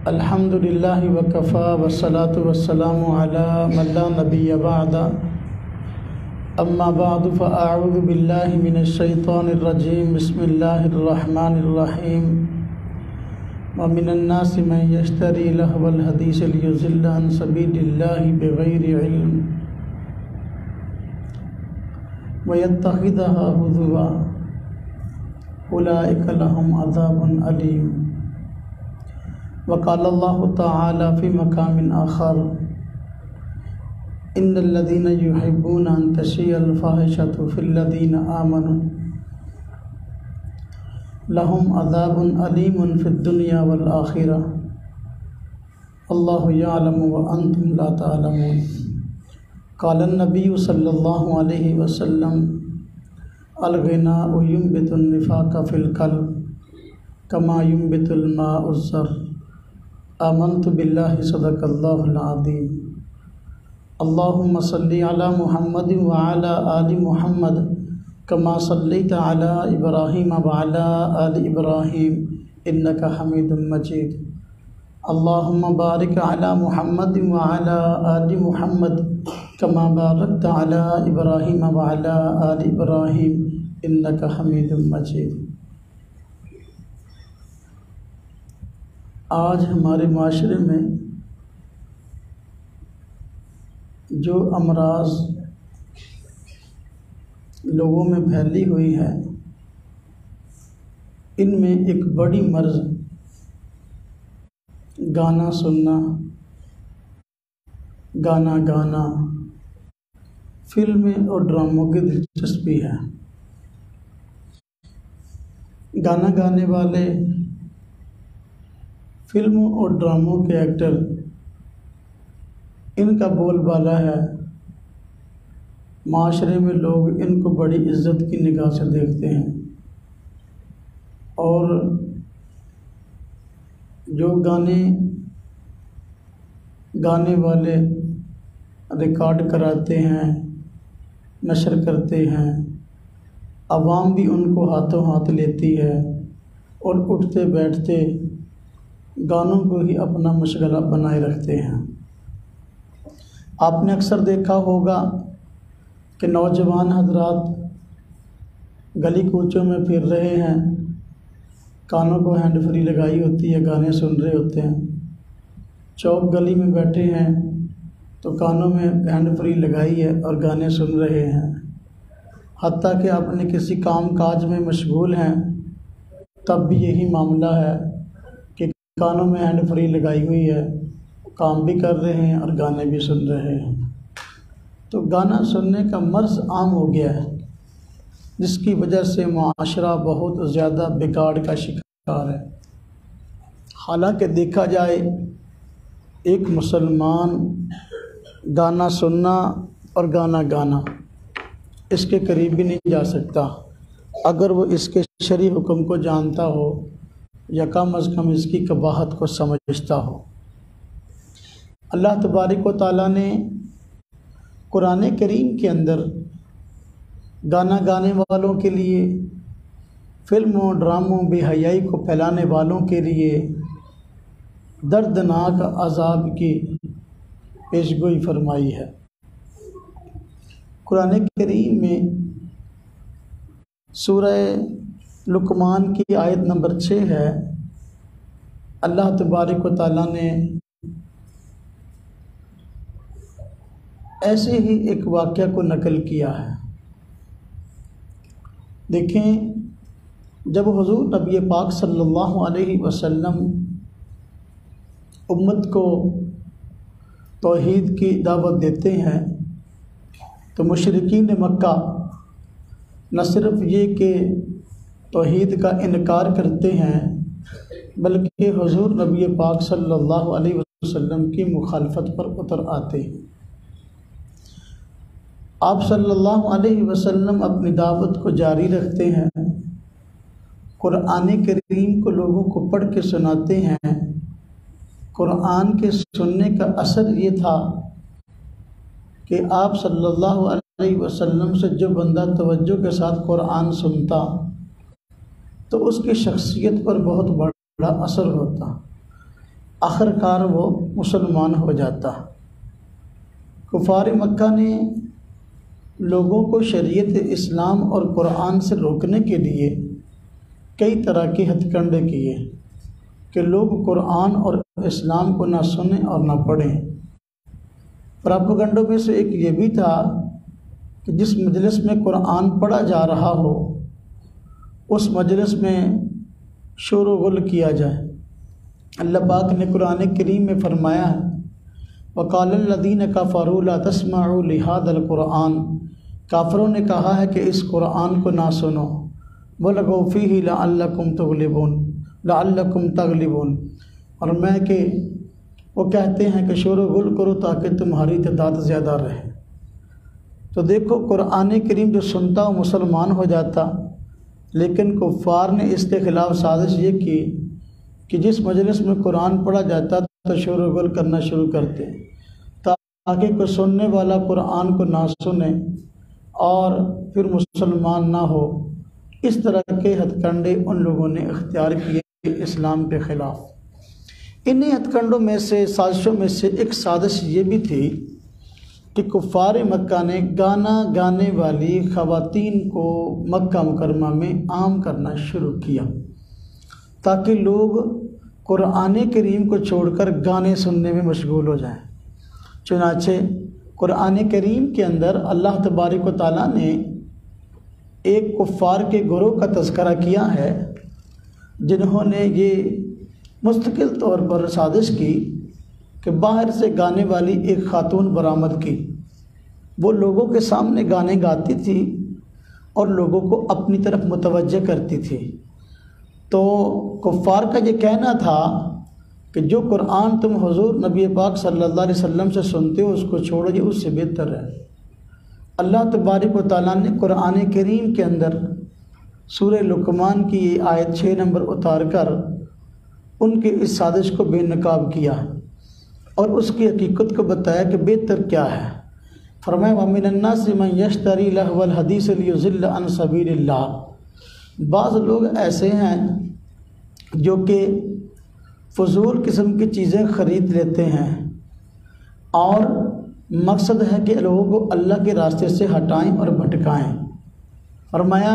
الحمد للہ وکفا والصلاة والسلام علی من لا نبی بعد اما بعد فاعوذ باللہ من الشیطان الرجیم بسم اللہ الرحمن الرحیم ومن الناس من یشتری لہو الحدیث لیضل عن سبیل اللہ بغیر علم ویتخذها ہزوا اولئک لهم عذاب علیم وقال اللہ تعالی فی مقام آخر ان الذین یحبون ان تشیع الفاحشۃ فی الذین آمنوا لهم عذاب علیم فی الدنیا والآخرہ اللہ یعلم وانتم لا تعلمون قال النبی صلی اللہ علیہ وسلم الغناء ينبت النفاق في القلب كما ينبت الماء الزر آمنت بالله صدق الله العظيم اللهم صل على محمد وعلى آل محمد كما صليت على إبراهيم وعلى آل إبراهيم إنك حميد مجيد اللهم بارك على محمد وعلى آل محمد كما باركت على إبراهيم وعلى آل إبراهيم إنك حميد مجيد۔ آج ہمارے معاشرے میں جو امراض لوگوں میں پھیلی ہوئی ہے، ان میں ایک بڑی مرض گانا سننا، گانا گانا، فلمیں اور ڈراموں کی دلچسپی ہے۔ گانا گانے والے، فلموں اور ڈراموں کے ایکٹر، ان کا بول بالا ہے، معاشرے میں لوگ ان کو بڑی عزت کی نگاہ سے دیکھتے ہیں، اور جو گانے والے ریکارڈ کراتے ہیں، نشر کرتے ہیں، عوام بھی ان کو ہاتھوں ہاتھ لیتی ہے اور اٹھتے بیٹھتے گانوں کو ہی اپنا مشغلہ بنائے رکھتے ہیں۔ آپ نے اکثر دیکھا ہوگا کہ نوجوان حضرات گلی کوچوں میں پھر رہے ہیں، کانوں کو ہینڈ فری لگائی ہوتی ہے، گانے سن رہے ہوتے ہیں، چوک گلی میں بیٹھے ہیں تو کانوں میں ہینڈ فری لگائی ہے اور گانے سن رہے ہیں، حتیٰ کہ اپنے کسی کام کاج میں مشغول ہیں تب بھی یہی معاملہ ہے کہ کانوں میں ہینڈ فری لگائی ہوئی ہے، کام بھی کر رہے ہیں اور گانے بھی سن رہے ہیں۔ تو گانا سننے کا مرض عام ہو گیا ہے، جس کی وجہ سے معاشرہ بہت زیادہ بگاڑ کا شکار ہے۔ حالانکہ دیکھا جائے، ایک مسلمان گانا سننا اور گانا گانا اس کے قریب بھی نہیں جا سکتا اگر وہ اس کے شرعی حکم کو جانتا ہو یا کم از کم اس کی قباحت کو سمجھتا ہو۔ اللہ تبارک و تعالیٰ نے قرآن کریم کے اندر گانا گانے والوں کے لیے، فلموں، ڈراموں، بے حیائی کو پھیلانے والوں کے لیے دردناک عذاب کی پیشگوئی فرمائی ہے۔ قرآن کریم میں سورہ لقمان کی آیت نمبر 6 ہے، اللہ تبارک و تعالیٰ نے ایسے ہی ایک واقعہ کو نقل کیا ہے۔ دیکھیں، جب حضور نبی پاک صلی اللہ علیہ وسلم امت کو توحید کی دعوت دیتے ہیں تو مشرکین مکہ نہ صرف یہ کہ توحید کا انکار کرتے ہیں بلکہ حضور نبی پاک صلی اللہ علیہ وسلم کی مخالفت پر اتر آتے ہیں۔ آپ صلی اللہ علیہ وسلم اپنی دعوت کو جاری رکھتے ہیں، قرآن کریم کو لوگوں کو پڑھ کے سناتے ہیں۔ قرآن کے سننے کا اثر یہ تھا کہ آپ صلی اللہ علیہ وسلم سے جو بندہ توجہ کے ساتھ قرآن سنتا تو اس کی شخصیت پر بہت بڑا اثر ہوتا، آخرکار وہ مسلمان ہو جاتا۔ کفار مکہ نے لوگوں کو شریعت اسلام اور قرآن سے روکنے کے لیے کئی طرح کے ہتھ کنڈے کیے کہ لوگ قرآن اور اسلام کو نہ سنیں اور نہ پڑھیں۔ پراپیگنڈوں میں سے ایک یہ بھی تھا کہ جس مجلس میں قرآن پڑھا جا رہا ہو اس مجلس میں شور و غل کیا جائے۔ اللہ پاک نے قرآن کریم میں فرمایا ہے وَقَالَ الَّذِينَ كَفَرُوا لَا تَسْمَعُوا لِهَذَا الْقُرْآنِ، کافروں نے کہا ہے کہ اس قرآن کو نہ سنو، وَلَغَوْا فِيهِ لَعَلَّكُمْ تَغْلِبُونَ، اور میں کہ وہ کہتے ہیں کہ شور و غل کرو تاکہ تمہاری تعداد زیادہ رہے۔ تو دیکھو قرآن کریم جو سنتا وہ مسلمان ہو جاتا، لیکن کفار نے اس کے خلاف سازش یہ کی کہ جس مجلس میں قرآن پڑھا جاتا تو شور و غل کرنا شروع کرتے تاکہ کوئی سننے والا قرآن کو نہ سنے اور پھر مسلمان نہ ہو۔ اس طرح کے ہتھ کنڈے ان لوگوں نے اختیار کیے اسلام کے خلاف۔ انہی ہتھ کنڈوں میں سے سازشوں میں سے ایک سازش یہ بھی تھی کہ کفار مکہ نے گانا گانے والی خواتین کو مکہ مکرمہ میں عام کرنا شروع کیا تاکہ لوگ قرآن کریم کو چھوڑ کر گانے سننے میں مشغول ہو جائیں۔ چنانچہ قرآن کریم کے اندر اللہ تبارک و تعالیٰ نے ایک کفار کے گروہ کا تذکرہ کیا ہے جنہوں نے یہ مستقل طور پر سازش کی کہ باہر سے گانے والی ایک خاتون برآمد کی۔ وہ لوگوں کے سامنے گانے گاتی تھی اور لوگوں کو اپنی طرف متوجہ کرتی تھی۔ تو کفار کا یہ کہنا تھا کہ جو قرآن تم حضور نبی پاک صلی اللہ علیہ وسلم سے سنتے ہو اس کو چھوڑو، یہ اس سے بہتر ہے۔ اللہ تبارک و تعالیٰ نے قرآن کریم کے اندر سورہ لقمان کی یہ آیت 6 نمبر اتار کر ان کے اس سازش کو بے نقاب کیا اور اس کی حقیقت کو بتایا کہ بہتر کیا ہے۔ فرمایا وَمِنَ النَّاسِ مَن يَشْتَرِي لَهْوَ الْحَدِيثِ لِيُضِلَّ عَن سَبِيلِ اللَّهِ، بعض لوگ ایسے ہیں جو کہ فضول قسم کی چیزیں خرید لیتے ہیں اور مقصد ہے کہ لوگوں کو اللہ کے راستے سے ہٹائیں اور بھٹکائیں۔ فرمایا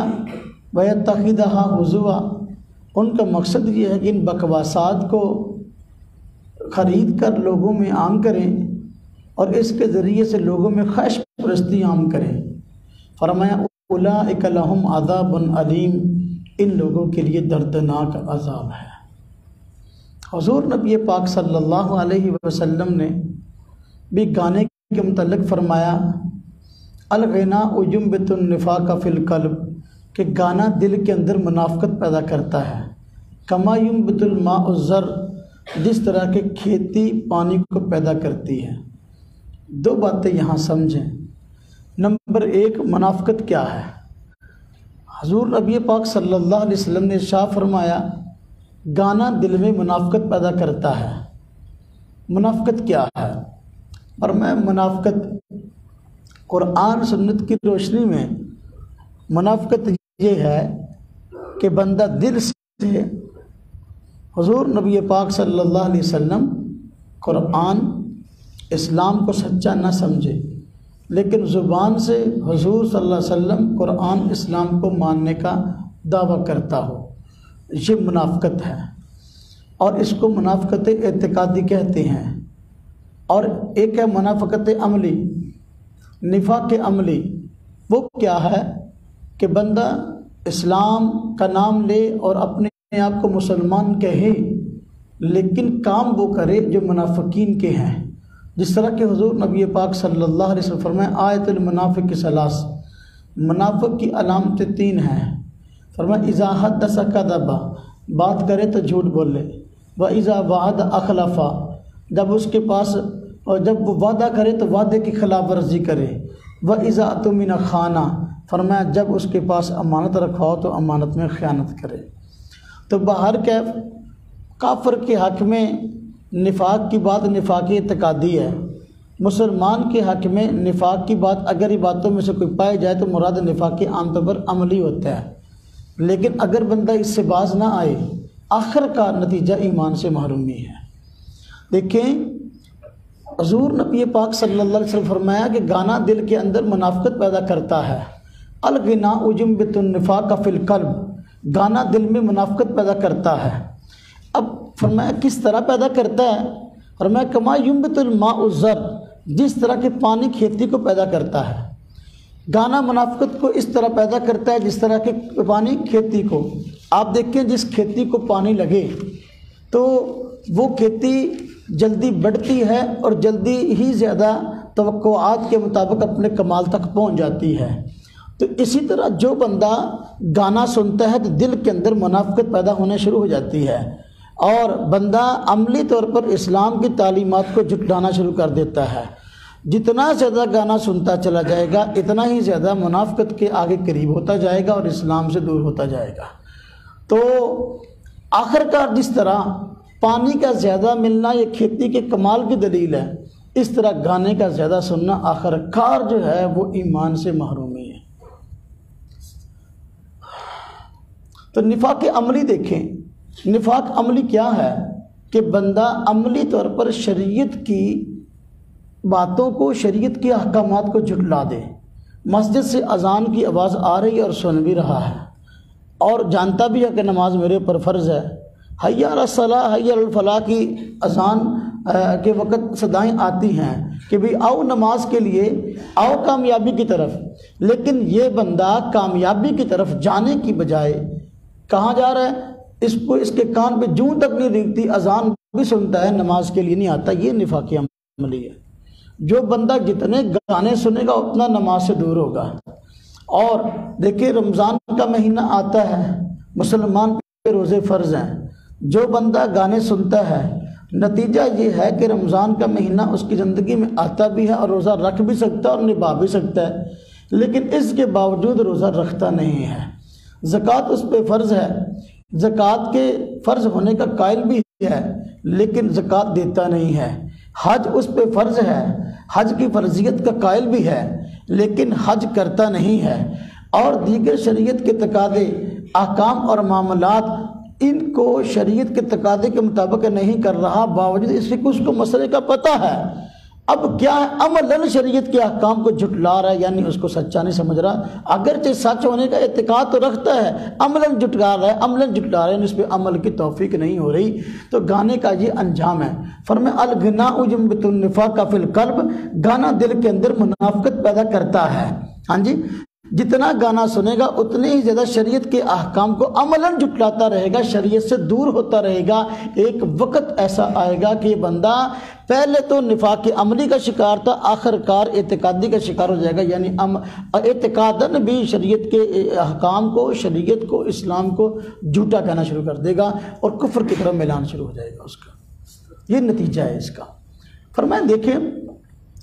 وَيَتَّخِذَهَا هُزُوًا، ان کا مقصد یہ ہے کہ ان بکواسات کو خرید کر لوگوں میں عام کریں اور اس کے ذریعے سے لوگوں میں خواہش پرستی عام کریں۔ فرمایا اولئک لہم عذاب علیم، ان لوگوں کے لیے دردناک عذاب ہے۔ حضور نبی پاک صلی اللہ علیہ وسلم نے بھی گانے کے متعلق فرمایا الغناء ينبت النفاق فی القلب، کہ گانا دل کے اندر منافقت پیدا کرتا ہے۔ کما ينبت الماء الزر، جس طرح کہ کھیتی پانی کو پیدا کرتی ہے۔ دو باتیں یہاں سمجھیں۔ نمبر 1، منافقت کیا ہے؟ حضور نبی پاک صلی اللہ علیہ وسلم نے ارشاد فرمایا گانا دل میں منافقت پیدا کرتا ہے۔ منافقت کیا ہے؟ اور میں منافقت قرآن سنت کی روشنی میں منافقت یہ ہے کہ بندہ دل سے حضور نبی پاک صلی اللہ علیہ وسلم قرآن اسلام کو سچا نہ سمجھے، لیکن زبان سے حضور صلی اللہ علیہ وسلم قرآن اسلام کو ماننے کا دعویٰ کرتا ہو، یہ منافقت ہے اور اس کو منافقت اعتقادی کہتے ہیں۔ اور ایک ہے منافقت عملی، نفاق عملی۔ وہ کیا ہے کہ بندہ اسلام کا نام لے اور اپنے آپ کو مسلمان کہے لیکن کام وہ کرے جو منافقین کے ہیں، جس طرح کہ حضور نبی پاک صلی اللہ علیہ وسلم فرمائے آیت المنافق ثلاث، منافق کی علامتیں 3 ہیں۔ فرمایا اذا حدث کذب، بات کرے تو جھوٹ بولے، واذا وعد اخلف، جب اس کے پاس اور جب وہ وعدہ کرے تو وعدے کی خلاف ورزی کرے، واذا اؤتمن خان، فرمایا جب اس کے پاس امانت رکھواؤ تو امانت میں خیانت کرے۔ تو باہر کیف کافر کے حق میں نفاق کی بات نفاقی اعتقادی ہے، مسلمان کے حق میں نفاق کی بات اگر یہ باتوں میں سے کوئی پائی جائے تو مراد نفاق عام طور پر عملی ہوتا ہے، لیکن اگر بندہ اس سے باز نہ آئے آخر کا نتیجہ ایمان سے محرومی ہے۔ دیکھیں حضور نبی پاک صلی اللہ علیہ وسلم فرمایا کہ گانا دل کے اندر منافقت پیدا کرتا ہے، الغنا جنبۃ النفاق فی القلب، گانا دل میں منافقت پیدا کرتا ہے۔ اب فرمایا کس طرح پیدا کرتا ہے؟ فرمایا کما ینبت الماء الزرع، جس طرح کہ پانی کھیتی کو پیدا کرتا ہے، گانا منافقت کو اس طرح پیدا کرتا ہے جس طرح کہ پانی کھیتی کو۔ آپ دیکھیں جس کھیتی کو پانی لگے تو وہ کھیتی جلدی بڑھتی ہے اور جلدی ہی زیادہ توقعات کے مطابق اپنے کمال تک پہنچ جاتی ہے۔ تو اسی طرح جو بندہ گانا سنتا ہے تو دل کے اندر منافقت پیدا ہونے شروع ہو جاتی ہے اور بندہ عملی طور پر اسلام کی تعلیمات کو جھٹلانا شروع کر دیتا ہے۔ جتنا زیادہ گانا سنتا چلا جائے گا اتنا ہی زیادہ منافقت کے آگے قریب ہوتا جائے گا اور اسلام سے دور ہوتا جائے گا۔ تو آخر کار جس طرح پانی کا زیادہ ملنا یہ کھیتی کے کمال کی دلیل ہے، اس طرح گانے کا زیادہ سننا آخر کار جو ہے وہ ایمان سے محرومی ہے۔ تو نفاق عملی دیکھیں، نفاق عملی کیا ہے کہ بندہ عملی طور پر شریعت کی باتوں کو، شریعت کے احکامات کو جھٹلا دے۔ مسجد سے اذان کی آواز آ رہی ہے اور سن بھی رہا ہے اور جانتا بھی ہے کہ نماز میرے پر فرض ہے، حی علی الصلاۃ حی علی الفلاح کی اذان کے وقت صدائیں آتی ہیں کہ بھی آؤ نماز کے لیے، آؤ کامیابی کی طرف، لیکن یہ بندہ کامیابی کی طرف جانے کی بجائے کہاں جا رہا ہے؟ اس کے کان پہ جوں تک نہیں ریگتی، اذان بھی سنتا ہے، نماز کے لیے نہیں آتا۔ یہ نفاق عملی ہے۔ جو بندہ جتنے گانے سنے گا اتنا نماز سے دور ہوگا۔ اور دیکھیں رمضان کا مہینہ آتا ہے، مسلمان پہ روزے فرض ہیں، جو بندہ گانے سنتا ہے نتیجہ یہ ہے کہ رمضان کا مہینہ اس کی زندگی میں آتا بھی ہے اور روزہ رکھ بھی سکتا ہے اور نبھا بھی سکتا ہے، لیکن اس کے باوجود روزہ رکھتا نہیں ہے۔ زکوٰۃ اس پہ فرض ہے، زکوٰۃ کے فرض ہونے کا قائل بھی ہے لیکن زکوٰۃ دیتا نہیں ہے۔ حج اس پہ فرض ہے، حج کی فرضیت کا قائل بھی ہے لیکن حج کرتا نہیں ہے، اور دیگر شریعت کے تقاضے، احکام اور معاملات ان کو شریعت کے تقاضے کے مطابق نہیں کر رہا، باوجود اس سے اس کو مسئلے کا پتہ ہے۔ اب کیا ہے؟ عملاً شریعت کے احکام کو جھٹلا رہا ہے، یعنی اس کو سچا نہیں سمجھ رہا، اگرچہ سچ ہونے کا اعتقاد تو رکھتا ہے، عملاً جھٹلا رہا ہے، عملاً جھٹلا رہا ہے، اس پہ عمل کی توفیق نہیں ہو رہی۔ تو گانے کا یہ انجام ہے۔ فرمایا الغناء جنبۃ النفاق فی القلب، گانا دل کے اندر منافقت پیدا کرتا ہے۔ ہاں جی، جتنا گانا سنے گا اتنے ہی زیادہ شریعت کے احکام کو عملاً جھٹلاتا رہے گا، شریعت سے دور ہوتا رہے گا۔ ایک وقت ایسا آئے گا کہ یہ بندہ پہلے تو نفاق عملی کا شکار تھا، آخر کار اعتقادی کا شکار ہو جائے گا، یعنی اعتقاداً بھی شریعت کے احکام کو، شریعت کو، اسلام کو جھوٹا کہنا شروع کر دے گا اور کفر کی طرف میلان شروع ہو جائے گا اس کا۔ یہ نتیجہ ہے اس کا۔ فرمائیں دیکھیں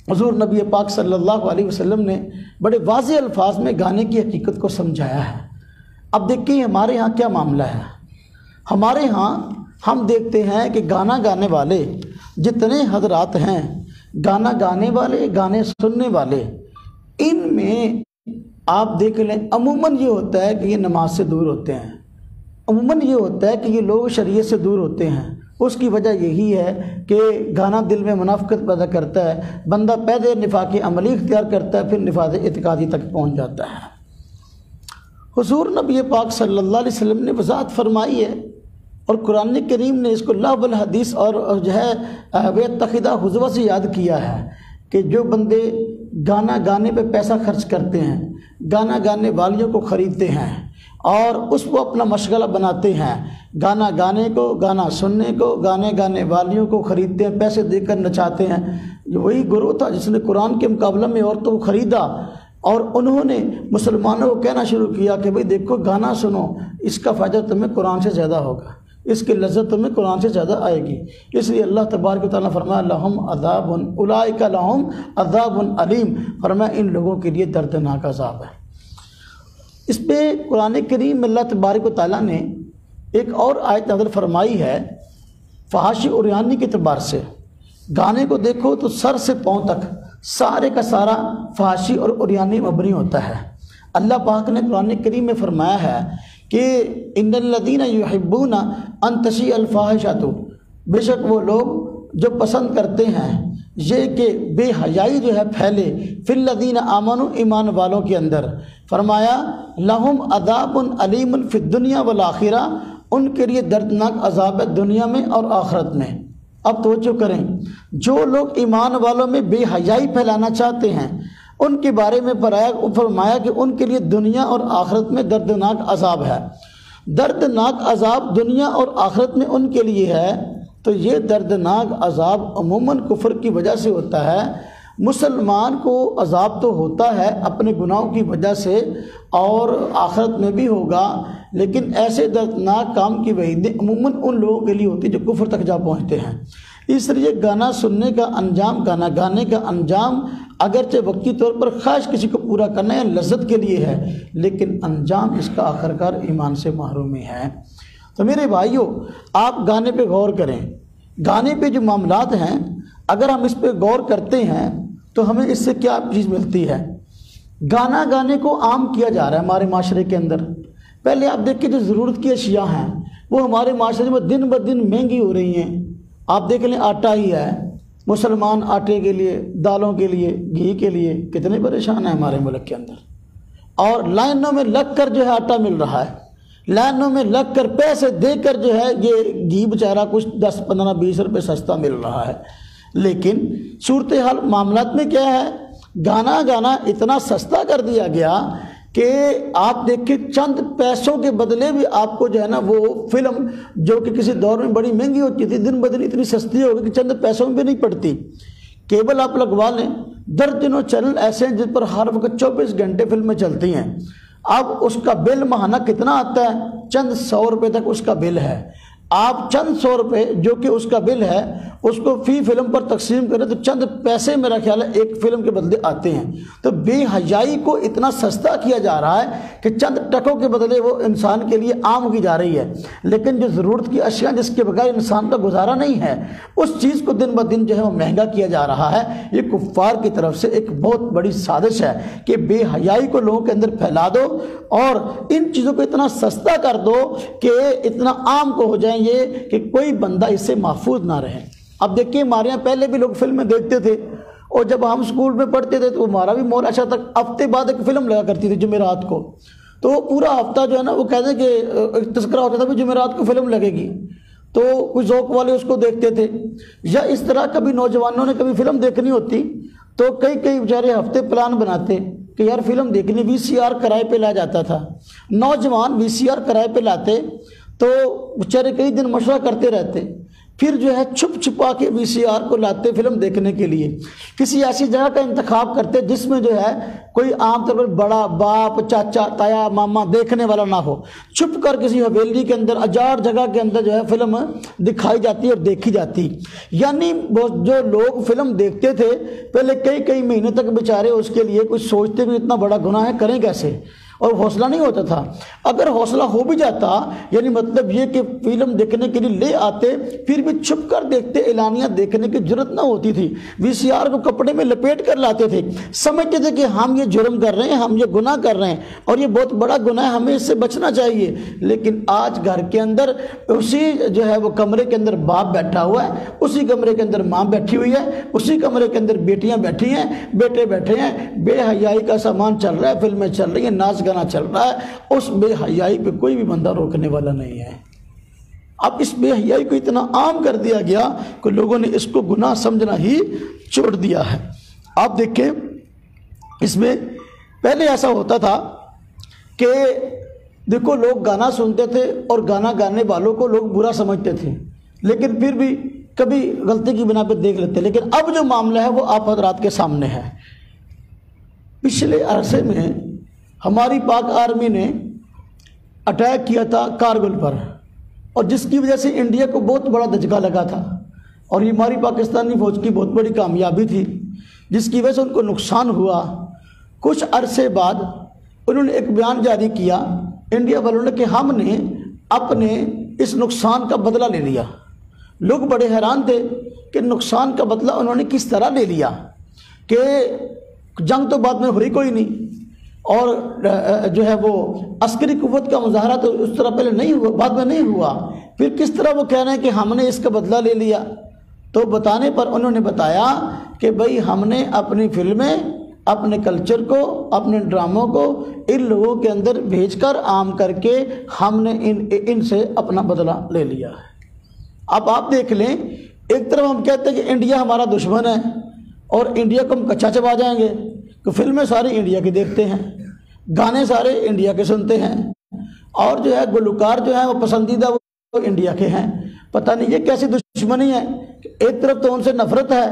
حضور نبی پاک صلی اللہ علیہ وسلم نے بڑے واضح الفاظ میں گانے کی حقیقت کو سمجھایا ہے۔ اب دیکھیں ہمارے ہاں کیا معاملہ ہے۔ ہمارے ہاں ہم دیکھتے ہیں کہ گانا گانے والے جتنے حضرات ہیں، گانا گانے والے، گانے سننے والے، ان میں آپ دیکھ لیں عموماً یہ ہوتا ہے کہ یہ نماز سے دور ہوتے ہیں، عموماً یہ ہوتا ہے کہ یہ لوگ شریعت سے دور ہوتے ہیں۔ اس کی وجہ یہی ہے کہ گانا دل میں منافقت پیدا کرتا ہے، بندہ پہلے نفاق عملی اختیار کرتا ہے، پھر نفاق اعتقادی تک پہنچ جاتا ہے۔ حضور نبی پاک صلی اللہ علیہ وسلم نے وضاحت فرمائی ہے اور قرآن کریم نے اس کو لعب الحدیث اور جو ہے ویتخذہ حضوہ سے یاد کیا ہے کہ جو بندے گانا گانے پہ پیسہ خرچ کرتے ہیں، گانا گانے والیوں کو خریدتے ہیں اور اس کو اپنا مشغلہ بناتے ہیں، گانا گانے کو، گانا سننے کو، گانے گانے والیوں کو خریدتے ہیں، پیسے دے کر نچاتے ہیں، یہ وہی گروہ تھا جس نے قرآن کے مقابلہ میں عورتوں کو خریدا اور انہوں نے مسلمانوں کو کہنا شروع کیا کہ بھئی دیکھو گانا سنو، اس کا فائدہ تمہیں قرآن سے زیادہ ہوگا، اس کی لذت تمہیں قرآن سے زیادہ آئے گی۔ اس لیے اللہ تبارک و تعالیٰ فرمایا لہم عذاب اولئک لہم عذاب علیم، فرمایا ان لوگوں کے لیے دردناک عذاب ہے۔ اس پہ قرآن کریم میں اللہ تبارک و تعالیٰ نے ایک اور آیت نازل فرمائی ہے فحاشی عریانی کے اعتبار سے۔ گانے کو دیکھو تو سر سے پاؤں تک سارے کا سارا فحاشی اور عریانی مبنی ہوتا ہے۔ اللہ پاک نے قرآن کریم میں فرمایا ہے کہ ان الذین یحبون ان تشیع الفاحشۃ، بے شک وہ لوگ جو پسند کرتے ہیں یہ کہ بے حیائی جو ہے پھیلے، فی الذین آمنوا، ایمان والوں کے اندر، فرمایا لہم عذاب علیم فی الدنیا والآخرہ، ان کے لیے دردناک عذاب ہے دنیا میں اور آخرت میں۔ اب توجہ کریں، جو لوگ ایمان والوں میں بے حیائی پھیلانا چاہتے ہیں ان کے بارے میں فرمایا کہ ان کے لیے دنیا اور آخرت میں دردناک عذاب ہے۔ دردناک عذاب دنیا اور آخرت میں ان کے لیے ہے، تو یہ دردناک عذاب عموماً کفر کی وجہ سے ہوتا ہے۔ مسلمان کو عذاب تو ہوتا ہے اپنے گناہوں کی وجہ سے اور آخرت میں بھی ہوگا، لیکن ایسے دردناک کام کی وعیدیں عموماً ان لوگوں کے لیے ہوتی ہیں جو کفر تک جا پہنچتے ہیں۔ اس لیے گانا سننے کا انجام، گانا گانے کا انجام اگرچہ وقتی طور پر خواہش کسی کو پورا کرنا ہے، لذت کے لیے ہے، لیکن انجام اس کا آخرکار ایمان سے محرومی ہے۔ تو میرے بھائیوں، آپ گانے پہ غور کریں، گانے پہ جو معاملات ہیں اگر ہم اس پہ غور کرتے ہیں تو ہمیں اس سے کیا چیز ملتی ہے؟ گانا گانے کو عام کیا جا رہا ہے ہمارے معاشرے کے اندر۔ پہلے آپ دیکھیں جو ضرورت کی اشیاء ہیں وہ ہمارے معاشرے میں دن بدن مہنگی ہو رہی ہیں۔ آپ دیکھ لیں آٹا ہی ہے، مسلمان آٹے کے لیے، دالوں کے لیے، گھی کے لیے کتنے پریشان ہیں ہمارے ملک کے اندر، اور لائنوں میں لگ کر جو ہے آٹا مل رہا ہے، لائنوں میں لگ کر پیسے دے کر جو ہے یہ گھی بیچارہ کچھ 10 15 20 روپے سستا مل رہا ہے۔ لیکن صورتحال معاملات میں کیا ہے؟ گانا اتنا سستا کر دیا گیا کہ آپ دیکھیں چند پیسوں کے بدلے بھی آپ کو جو ہے نا وہ فلم جو کہ کسی دور میں بڑی مہنگی ہوتی تھی دن بدن اتنی سستی ہوگی کہ چند پیسوں میں بھی نہیں پڑتی۔ کیبل آپ لگوا لیں، درجنوں چینل ایسے ہیں جن پر ہر وقت 24 گھنٹے فلمیں چلتی ہیں۔ اب اس کا بل ماہانہ کتنا آتا ہے؟ چند 100 روپے تک اس کا بل ہے۔ آپ چند 100 روپے جو کہ اس کا بل ہے اس کو فی فلم پر تقسیم کریں تو چند پیسے میرا خیال ہے ایک فلم کے بدلے آتے ہیں۔ تو بے حیائی کو اتنا سستا کیا جا رہا ہے کہ چند ٹکوں کے بدلے وہ انسان کے لیے عام کی جا رہی ہے، لیکن جو ضرورت کی اشیاء جس کے بغیر انسان کا گزارا نہیں ہے اس چیز کو دن بدن جو ہے وہ مہنگا کیا جا رہا ہے۔ یہ کفار کی طرف سے ایک بہت بڑی سازش ہے کہ بے حیائی کو لوگوں کے اندر پھیلا دو اور ان چیزوں کو اتنا سستا کر دو کہ اتنا عام کو ہو جائیں یہ کہ کوئی بندہ اس سے محفوظ نہ رہے۔ اب دیکھیں ہمارے یہاں پہلے بھی لوگ فلمیں دیکھتے تھے اور جب ہم اسکول میں پڑھتے تھے تو ہمارا بھی مول اچھا تک ہفتے بعد ایک فلم لگا کرتی تھی جمعرات کو، تو پورا ہفتہ جو ہے نا وہ کہتے ہیں کہ تذکرہ ہوتا تھا بھی جمعرات کو فلم لگے گی، تو کچھ ذوق والے اس کو دیکھتے تھے۔ یا اس طرح کبھی نوجوانوں نے کبھی فلم دیکھنی ہوتی تو کئی بیچارے ہفتے پلان بناتے کہ یار فلم دیکھنی، VCR کرائے پہ لا جاتا تھا، نوجوان VCR کرائے پہ لاتے تو بیچارے کئی دن مشورہ کرتے رہتے، پھر جو ہے چھپ چھپا کے VCR کو لاتے فلم دیکھنے کے لیے، کسی ایسی جگہ کا انتخاب کرتے جس میں جو ہے کوئی عام طور پر بڑا باپ چاچا تایا ماما دیکھنے والا نہ ہو، چھپ کر کسی حویلی کے اندر اجاڑ جگہ کے اندر جو ہے فلم دکھائی جاتی اور دیکھی جاتی۔ یعنی جو لوگ فلم دیکھتے تھے پہلے کئی مہینے تک بیچارے اس کے لیے کچھ سوچتے بھی اتنا بڑا گناہ ہے کریں کیسے، اور حوصلہ نہیں ہوتا تھا۔ اگر حوصلہ ہو بھی جاتا یعنی مطلب یہ کہ فلم دیکھنے کے لیے لے آتے پھر بھی چھپ کر دیکھتے، اعلانیہ دیکھنے کی جرت نہ ہوتی تھی، VCR کو کپڑے میں لپیٹ کر لاتے تھے، سمجھتے تھے کہ ہم یہ جرم کر رہے ہیں، ہم یہ گناہ کر رہے ہیں اور یہ بہت بڑا گناہ ہے، ہمیں اس سے بچنا چاہیے۔ لیکن آج گھر کے اندر اسی جو ہے وہ کمرے کے اندر باپ بیٹھا ہوا ہے، اسی کمرے کے اندر ماں بیٹھی ہوئی ہے، اسی کمرے کے اندر بیٹیاں بیٹھی ہیں، بیٹے بیٹھے ہیں، بے حیائی کا سامان چل رہا ہے، فلمیں چل رہی ہیں، ناچ گانا چل رہا ہے، اس بے حیائی پہ کوئی بھی بندہ روکنے والا نہیں ہے۔ اب اس بے حیائی کو اتنا عام کر دیا گیا کہ لوگوں نے اس کو گناہ سمجھنا ہی چھوڑ دیا ہے۔ آپ دیکھیں اس میں پہلے ایسا ہوتا تھا کہ دیکھو لوگ گانا سنتے تھے اور گانا گانے والوں کو لوگ برا سمجھتے تھے، لیکن پھر بھی کبھی غلطی کی بنا پہ دیکھ لیتے، لیکن اب جو معاملہ ہے وہ آپ حضرات کے سامنے ہے۔ پچھلے عرصے میں ہماری پاک آرمی نے اٹیک کیا تھا کارگل پر، اور جس کی وجہ سے انڈیا کو بہت بڑا دھچکا لگا تھا، اور یہ ہماری پاکستانی فوج کی بہت بڑی کامیابی تھی جس کی وجہ سے ان کو نقصان ہوا۔ کچھ عرصے بعد انہوں نے ایک بیان جاری کیا انڈیا والوں نے کہ ہم نے اپنے اس نقصان کا بدلہ لے لیا۔ لوگ بڑے حیران تھے کہ نقصان کا بدلہ انہوں نے کس طرح لے لیا، کہ جنگ تو بعد میں ہوئی کوئی نہیں، اور جو ہے وہ عسکری قوت کا مظاہرہ تو اس طرح پہلے نہیں ہوا، بعد میں نہیں ہوا، پھر کس طرح وہ کہہ رہے ہیں کہ ہم نے اس کا بدلہ لے لیا؟ تو بتانے پر انہوں نے بتایا کہ بھئی ہم نے اپنی فلمیں، اپنے کلچر کو، اپنے ڈراموں کو ان لوگوں کے اندر بھیج کر عام کر کے ہم نے ان سے اپنا بدلہ لے لیا ہے۔ اب آپ دیکھ لیں، ایک طرف ہم کہتے ہیں کہ انڈیا ہمارا دشمن ہے اور انڈیا کو ہم کچا چبا جائیں گے، کہ فلمیں ساری انڈیا کی دیکھتے ہیں، گانے سارے انڈیا کے سنتے ہیں، اور جو ہے گلوکار جو ہیں وہ پسندیدہ وہ انڈیا کے ہیں۔ پتہ نہیں یہ کیسی دشمنی ہے کہ ایک طرف تو ان سے نفرت ہے،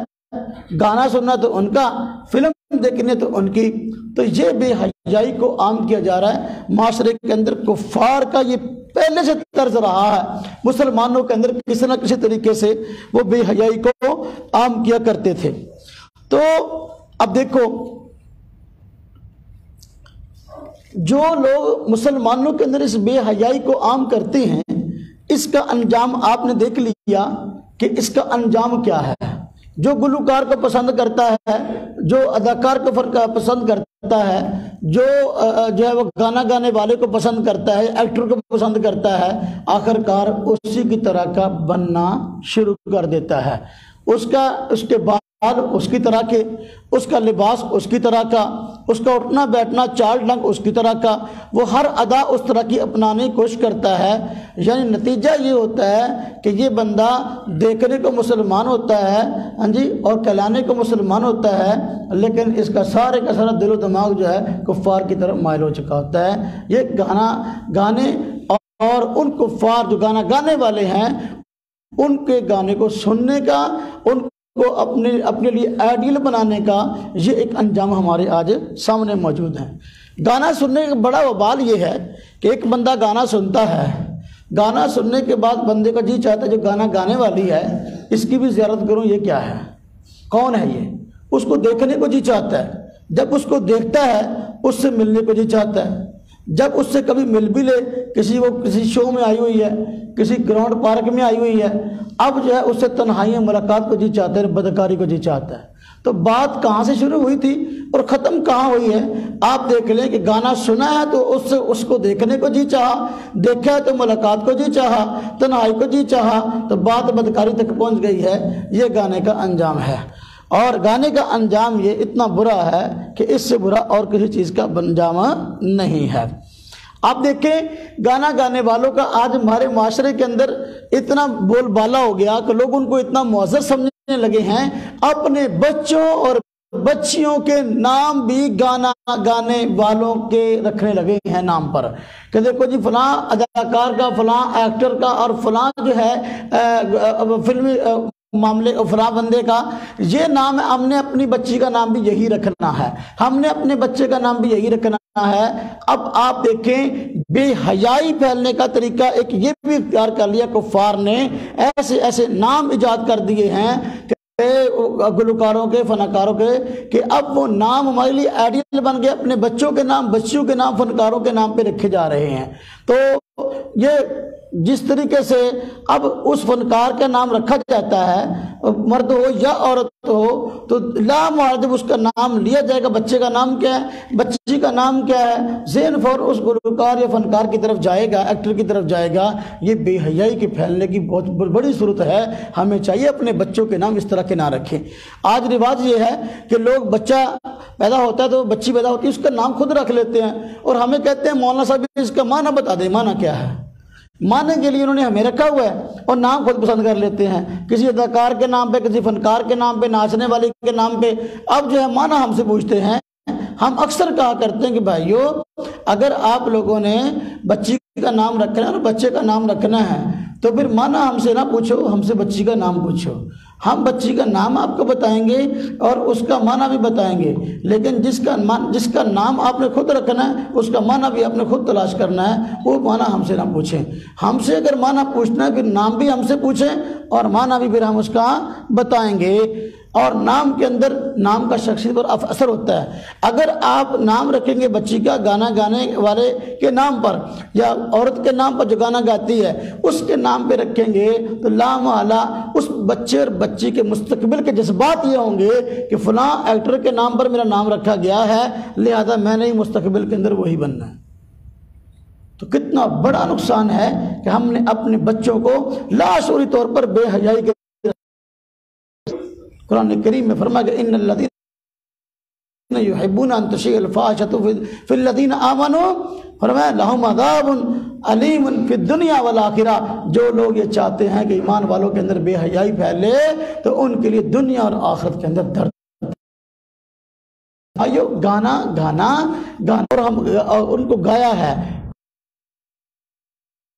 گانا سننا تو ان کا، فلم دیکھنے تو ان کی۔ تو یہ بے حیائی کو عام کیا جا رہا ہے معاشرے کے اندر۔ کفار کا یہ پہلے سے طرز رہا ہے، مسلمانوں کے اندر کسی نہ کسی طریقے سے وہ بے حیائی کو عام کیا کرتے تھے۔ تو اب دیکھو، جو لوگ مسلمانوں کے اندر اس بے حیائی کو عام کرتے ہیں، اس کا انجام آپ نے دیکھ لیا کہ اس کا انجام کیا ہے۔ جو گلوکار کو پسند کرتا ہے، جو اداکار کو پسند کرتا ہے، جو ہے وہ گانا گانے والے کو پسند کرتا ہے، ایکٹر کو پسند کرتا ہے، آخر کار اسی کی طرح کا بننا شروع کر دیتا ہے۔ اس کے بعد اس کی طرح کے، اس کا لباس اس کی طرح کا، اس کا اٹھنا بیٹھنا چال ڈھنگ اس کی طرح کا، وہ ہر ادا اس طرح کی اپنانے کی کوشش کرتا ہے۔ یعنی نتیجہ یہ ہوتا ہے کہ یہ بندہ دیکھنے کو مسلمان ہوتا ہے، ہاں جی، اور کہلانے کو مسلمان ہوتا ہے، لیکن اس کا سارے کا سارا دل و دماغ جو ہے کفار کی طرف مائل ہو چکا ہوتا ہے۔ یہ گانے اور ان کفار جو گانا گانے والے ہیں، ان کے گانے کو سننے کا، ان کو اپنے لیے آئیڈیل بنانے کا یہ ایک انجام ہمارے آج سامنے موجود ہے۔ گانا سننے کا بڑا وبال یہ ہے کہ ایک بندہ گانا سنتا ہے، گانا سننے کے بعد بندے کا جی چاہتا ہے جو گانا گانے والی ہے اس کی بھی زیارت کروں، یہ کیا ہے، کون ہے یہ، اس کو دیکھنے کو جی چاہتا ہے۔ جب اس کو دیکھتا ہے اس سے ملنے کو جی چاہتا ہے، جب اس سے کبھی مل بھی لے، کسی شو میں آئی ہوئی ہے، کسی گراؤنڈ پارک میں آئی ہوئی ہے، اب جو ہے اس سے تنہائی ملاقات کو جی چاہتا ہے، بدکاری کو جی چاہتا ہے۔ تو بات کہاں سے شروع ہوئی تھی اور ختم کہاں ہوئی ہے؟ آپ دیکھ لیں کہ گانا سنا ہے تو اس کو دیکھنے کو جی چاہا، دیکھا ہے تو ملاقات کو جی چاہا، تنہائی کو جی چاہا، تو بات بدکاری تک پہنچ گئی ہے۔ یہ گانے کا انجام ہے، اور گانے کا انجام یہ اتنا برا ہے کہ اس سے برا اور کسی چیز کا انجام نہیں ہے۔ آپ دیکھیں گانا گانے والوں کا آج ہمارے معاشرے کے اندر اتنا بول بالا ہو گیا کہ لوگ ان کو اتنا معزز سمجھنے لگے ہیں، اپنے بچوں اور بچیوں کے نام بھی گانا گانے والوں کے رکھنے لگے ہیں نام پر، کہ دیکھو جی فلاں اداکار کا، فلاں ایکٹر کا، اور فلاں جو ہے فلمی معاملے فلاں بندے کا یہ نام ہے، ہم نے اپنی بچی کا نام بھی یہی رکھنا ہے، ہم نے اپنے بچے کا نام بھی یہی رکھنا ہے۔ اب آپ دیکھیں بے حیائی پھیلنے کا طریقہ ایک یہ بھی اختیار کر لیا کفار نے، ایسے نام ایجاد کر دیے ہیں گلوکاروں کے، فنکاروں کے، کہ اب وہ نام ہمارے لیے آئیڈیل بن گئے، اپنے بچوں کے نام، بچیوں کے نام فنکاروں کے نام پہ رکھے جا رہے ہیں۔ تو یہ جس طریقے سے اب اس فنکار کا نام رکھا جاتا ہے، مرد ہو یا عورت ہو، تو لامحالہ اس کا نام لیا جائے گا، بچے کا نام کیا ہے، بچی کا نام کیا ہے، ذہن فور اس گلوکار یا فنکار کی طرف جائے گا، ایکٹر کی طرف جائے گا۔ یہ بے حیائی کے پھیلنے کی بہت بڑی صورت ہے۔ ہمیں چاہیے اپنے بچوں کے نام اس طرح کے نہ رکھیں۔ آج رواج یہ ہے کہ لوگ بچہ پیدا ہوتا ہے تو بچی پیدا ہوتی ہے اس کا نام خود رکھ لیتے ہیں، اور ہمیں کہتے ہیں مولانا صاحب اس کا معنی بتا دیں، معنی کیا ہے؟ معنی کے لیے انہوں نے ہمیں رکھا ہوا ہے اور نام خود پسند کر لیتے ہیں، کسی اداکار کے نام پہ، کسی فنکار کے نام پہ، ناچنے والے کے نام پہ۔ اب جو ہے معنی ہم سے پوچھتے ہیں۔ ہم اکثر کہا کرتے ہیں کہ بھائیو، اگر آپ لوگوں نے بچی کا نام رکھنا ہے اور بچے کا نام رکھنا ہے تو پھر معنی ہم سے نہ پوچھو، ہم سے بچی کا نام پوچھو۔ ہم بچی کا نام آپ کو بتائیں گے اور اس کا معنی بھی بتائیں گے، لیکن جس کا نام آپ نے خود رکھنا ہے اس کا معنی بھی آپ نے خود تلاش کرنا ہے، وہ معنی ہم سے نہ پوچھیں۔ ہم سے اگر معنی پوچھنا ہے پھر نام بھی ہم سے پوچھیں اور معنی بھی پھر ہم اس کا بتائیں گے۔ اور نام کے اندر نام کا شخصیت پر اثر ہوتا ہے۔ اگر آپ نام رکھیں گے بچی کا گانا گانے والے کے نام پر یا عورت کے نام پر جو گانا گاتی ہے اس کے نام پہ رکھیں گے تو لامحالہ اس بچے اور بچی کے مستقبل کے جذبات یہ ہوں گے کہ فلاں ایکٹر کے نام پر میرا نام رکھا گیا ہے، لہذا میں نے مستقبل کے اندر وہی بننا ہے۔ تو کتنا بڑا نقصان ہے کہ ہم نے اپنے بچوں کو لاشعوری طور پر بے حیائی کے قرآن کریم میں فرمایا کہ ان الذین یحبون ان تشیع الفاحشۃ فی الذین آمنوا، فرمایا لہم عذاب علیم فی الدنیا والآخرہ، جو لوگ یہ چاہتے ہیں کہ ایمان والوں کے اندر بے حیائی پھیلے تو ان کے لیے دنیا اور آخرت کے اندر درد۔ آئیو گانا اور ہم ان کو گایا ہے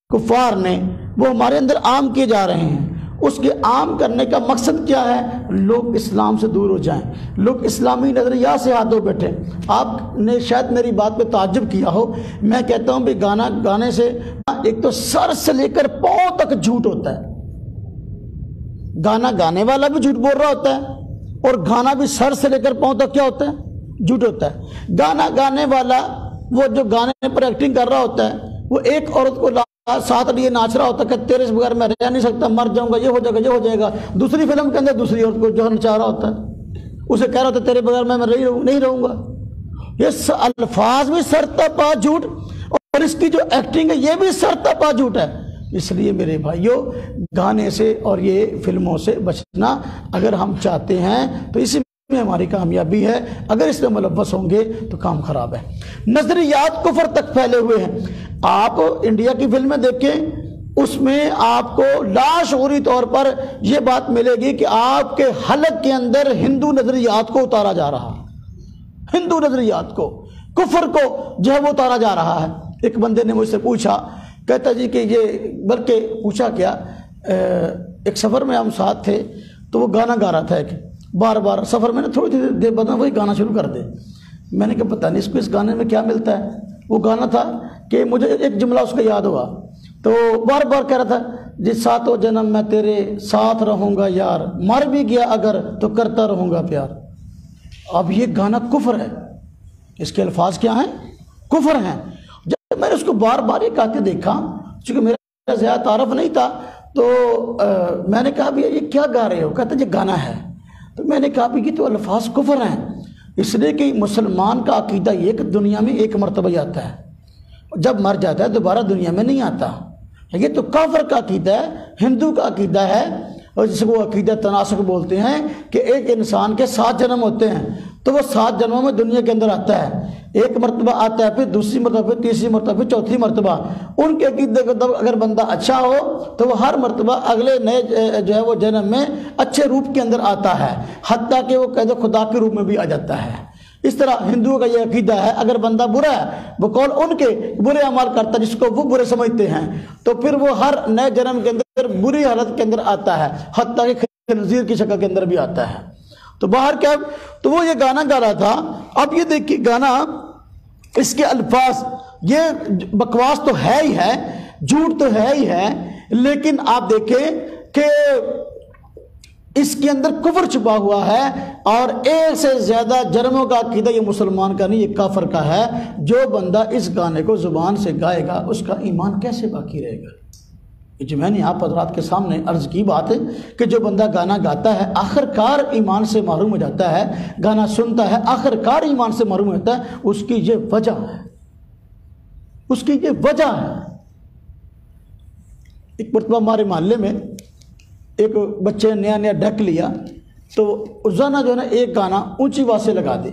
کفار نے، وہ ہمارے اندر عام کیے جا رہے ہیں۔ اس کے عام کرنے کا مقصد کیا ہے؟ لوگ اسلام سے دور ہو جائیں، لوگ اسلامی نظریات سے ہاتھوں بیٹھیں۔ آپ نے شاید میری بات پہ تعجب کیا ہو، میں کہتا ہوں بھی گانا گانے سے ایک تو سر سے لے کر پاؤں تک جھوٹ ہوتا ہے۔ گانا گانے والا بھی جھوٹ بول رہا ہوتا ہے اور گانا بھی سر سے لے کر پاؤں تک کیا ہوتا ہے؟ جھوٹ ہوتا ہے۔ گانا گانے والا وہ جو گانے پر ایکٹنگ کر رہا ہوتا ہے وہ ایک عورت کو ساتھ لیے ناچ رہا ہوتا ہے کہ تیرے سے بغیر میں رہ نہیں سکتا، مر جاؤں گا، یہ ہو جائے گا، یہ ہو جائے گا۔ دوسری فلم کے اندر دوسری عورت کو جو نچا رہا ہوتا ہے، اسے کہہ رہا ہوتا ہے تیرے بغیر میں نہیں رہوں گا۔ یہ الفاظ بھی سرتاپا جھوٹ اور اس کی جو ایکٹنگ ہے یہ بھی سرتاپا جھوٹ ہے۔ اس لیے میرے بھائیوں گانے سے اور یہ فلموں سے بچنا اگر ہم چاہتے ہیں تو اسی میں ہماری کامیابی ہے، اگر اس میں ملوث ہوں گے تو کام خراب ہے۔ نظریات کفر تک پھیلے ہوئے ہیں۔ آپ انڈیا کی فلمیں دیکھیں، اس میں آپ کو لاشعوری طور پر یہ بات ملے گی کہ آپ کے حلق کے اندر ہندو نظریات کو اتارا جا رہا ہے، ہندو نظریات کو، کفر کو جو ہے وہ اتارا جا رہا ہے۔ ایک بندے نے مجھ سے پوچھا، کہتا جی کہ یہ، بلکہ پوچھا کیا، ایک سفر میں ہم ساتھ تھے تو وہ گانا گا رہا تھا، ایک بار بار سفر میں نے تھوڑی دیر بعد وہی گانا شروع کر دے۔ میں نے کہا پتہ نہیں اس کو اس گانے میں کیا ملتا ہے۔ وہ گانا تھا کہ مجھے ایک جملہ اس کا یاد ہوا تو بار بار کہہ رہا تھا جی ساتوں جنم میں تیرے ساتھ رہوں گا یار، مر بھی گیا اگر تو کرتا رہوں گا پیار۔ اب یہ گانا کفر ہے، اس کے الفاظ کیا ہیں؟ کفر ہیں۔ جب میں نے اس کو بار بار یہ کہتے دیکھا، چونکہ میرا زیادہ تعارف نہیں تھا تو میں نے کہا بھی یہ کیا گا رہے ہو؟ کہتا یہ گانا ہے۔ تو میں نے کہا بھی یہ تو الفاظ کفر ہیں، اس لیے کہ مسلمان کا عقیدہ یہ کہ دنیا میں ایک مرتبہ ہی آتا ہے، جب مر جاتا ہے دوبارہ دنیا میں نہیں آتا۔ یہ تو کافر کا عقیدہ ہے، ہندو کا عقیدہ ہے، اور جس کو عقیدہ تناسخ بولتے ہیں کہ ایک انسان کے 7 جنم ہوتے ہیں تو وہ 7 جنموں میں دنیا کے اندر آتا ہے، ایک مرتبہ آتا ہے، پھر دوسری مرتبہ، پھر تیسری مرتبہ، پھر چوتھی مرتبہ۔ ان کے عقیدے کے مطابق اگر بندہ اچھا ہو تو وہ ہر مرتبہ اگلے نئے جو ہے وہ جنم میں اچھے روپ کے اندر آتا ہے، حتیٰ کہ وہ قید خدا کے روپ میں بھی آ جاتا ہے۔ اس طرح ہندوؤں کا یہ عقیدہ ہے اگر بندہ برا ہے، بقول ان کے برے اعمال کرتا ہے جس کو وہ برے سمجھتے ہیں، تو پھر وہ ہر نئے جنم کے اندر بری حالت کے اندر آتا ہے، حتیٰ کہ خنزیر کی شکل کے اندر بھی آتا ہے۔ تو باہر کیا، تو وہ یہ گانا گا رہا تھا۔ اب یہ دیکھیے گانا، اس کے الفاظ یہ بکواس تو ہے ہی ہے، جھوٹ تو ہے ہی ہے، لیکن آپ دیکھیں کہ اس کے اندر کفر چھپا ہوا ہے، اور ایک سے زیادہ جرموں کا عقیدہ یہ مسلمان کا نہیں، یہ کافر کا ہے۔ جو بندہ اس گانے کو زبان سے گائے گا اس کا ایمان کیسے باقی رہے گا؟ جو میں نے آپ حضرات کے سامنے عرض کی بات ہے کہ جو بندہ گانا گاتا ہے آخر کار ایمان سے محروم ہو جاتا ہے، گانا سنتا ہے آخر کار ایمان سے محروم ہوتا ہے۔ اس کی یہ وجہ ہے، اس کی یہ وجہ ہے۔ ایک مرتبہ ہمارے محلے میں ایک بچے نے نیا ڈھک لیا تو روزانہ جو ہے نا ایک گانا اونچی آواز سے لگا دے،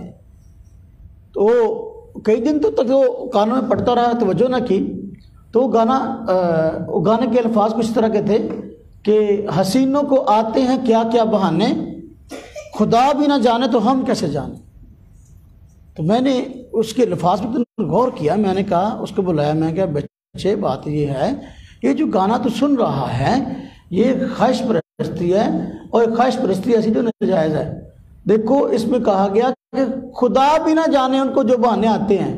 تو وہ کئی دن تک وہ کانوں میں پڑتا رہا، توجہ نہ کی، تو وہ گانے کے الفاظ کچھ طرح کے تھے کہ حسینوں کو آتے ہیں کیا کیا بہانے، خدا بھی نہ جانے تو ہم کیسے جانے۔ تو میں نے اس کے الفاظ پہ غور کیا، میں نے کہا، اس کو بلایا، میں کہا بچے بات یہ ہے، یہ جو گانا تو سن رہا ہے یہ خواہش پرستی ہے، اور خواہش پرستی ایسی جو ناجائز ہے۔ دیکھو اس میں کہا گیا کہ خدا بھی نہ جانے ان کو جو بہانے آتے ہیں۔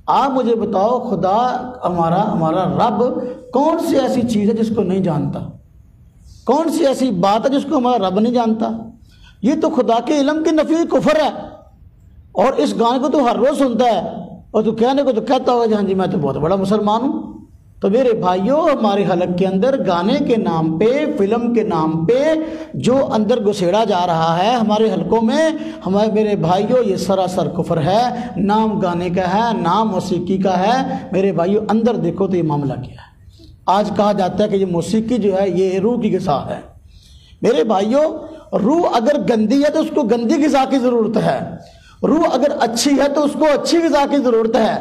آپ مجھے بتاؤ خدا ہمارا رب کون سی ایسی چیز ہے جس کو نہیں جانتا؟ کون سی ایسی بات ہے جس کو ہمارا رب نہیں جانتا؟ یہ تو خدا کے علم کی نفی کفر ہے، اور اس گانے کو تو ہر روز سنتا ہے، اور تو کہنے کو تو کہتا ہوگا ہاں جی میں تو بہت بڑا مسلمان ہوں۔ تو میرے بھائیوں، ہمارے حلق کے اندر گانے کے نام پہ، فلم کے نام پہ جو اندر گسیڑا جا رہا ہے ہمارے حلقوں میں، میرے بھائیوں یہ سراسر کفر ہے، نام گانے کا ہے، نام موسیقی کا ہے۔ میرے بھائیوں اندر دیکھو تو یہ معاملہ کیا ہے۔ آج کہا جاتا ہے کہ یہ موسیقی جو ہے یہ روح کی غذا ہے۔ میرے بھائیوں، روح اگر گندی ہے تو اس کو گندی غذا کی ضرورت ہے، روح اگر اچھی ہے تو اس کو اچھی غذا کی ضرورت ہے۔